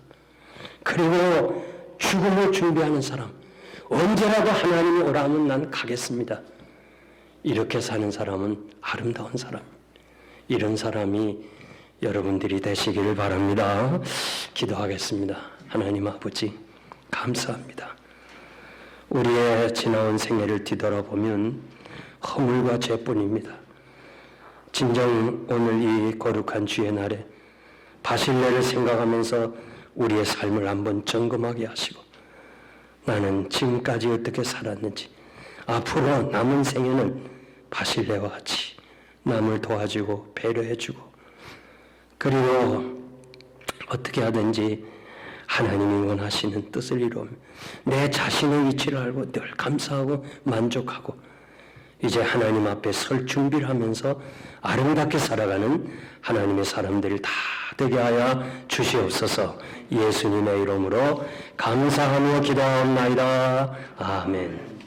그리고 죽음을 준비하는 사람, 언제라도 하나님이 오라면 난 가겠습니다. 이렇게 사는 사람은 아름다운 사람. 이런 사람이 여러분들이 되시기를 바랍니다. 기도하겠습니다. 하나님 아버지, 감사합니다. 우리의 지나온 생애를 뒤돌아보면 허물과 죄뿐입니다. 진정 오늘 이 거룩한 주의 날에 바실레를 생각하면서 우리의 삶을 한번 점검하게 하시고, 나는 지금까지 어떻게 살았는지, 앞으로 남은 생에는 바실레와 같이 남을 도와주고 배려해주고, 그리고 어떻게 하든지 하나님이 원하시는 뜻을 이루며 내 자신의 위치를 알고 늘 감사하고 만족하고 이제 하나님 앞에 설 준비를 하면서 아름답게 살아가는 하나님의 사람들을 다 되게 하여 주시옵소서. 예수님의 이름으로 감사하며 기도하옵나이다. 아멘.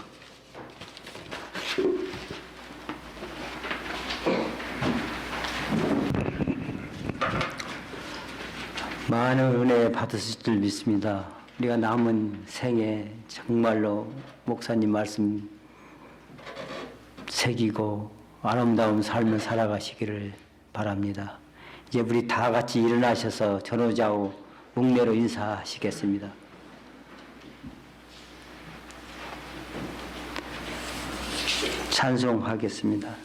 많은 은혜 받으실 줄 믿습니다. 우리가 남은 생에 정말로 목사님 말씀 새기고 아름다운 삶을 살아가시기를 바랍니다. 이제 우리 다 같이 일어나셔서 전후좌우 묵례로 인사하시겠습니다. 찬송하겠습니다.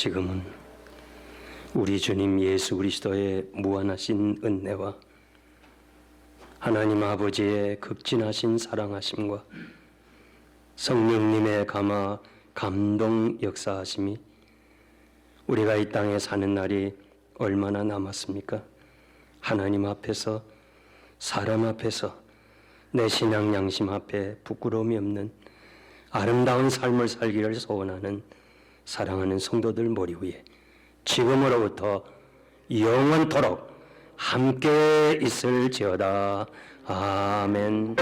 지금은 우리 주님 예수 그리스도의 무한하신 은혜와 하나님 아버지의 극진하신 사랑하심과 성령님의 감화 감동 역사하심이 우리가 이 땅에 사는 날이 얼마나 남았습니까? 하나님 앞에서 사람 앞에서 내 신앙 양심 앞에 부끄러움이 없는 아름다운 삶을 살기를 소원하는 사랑하는 성도들 머리 위에 지금으로부터 영원토록 함께 있을지어다. 아멘.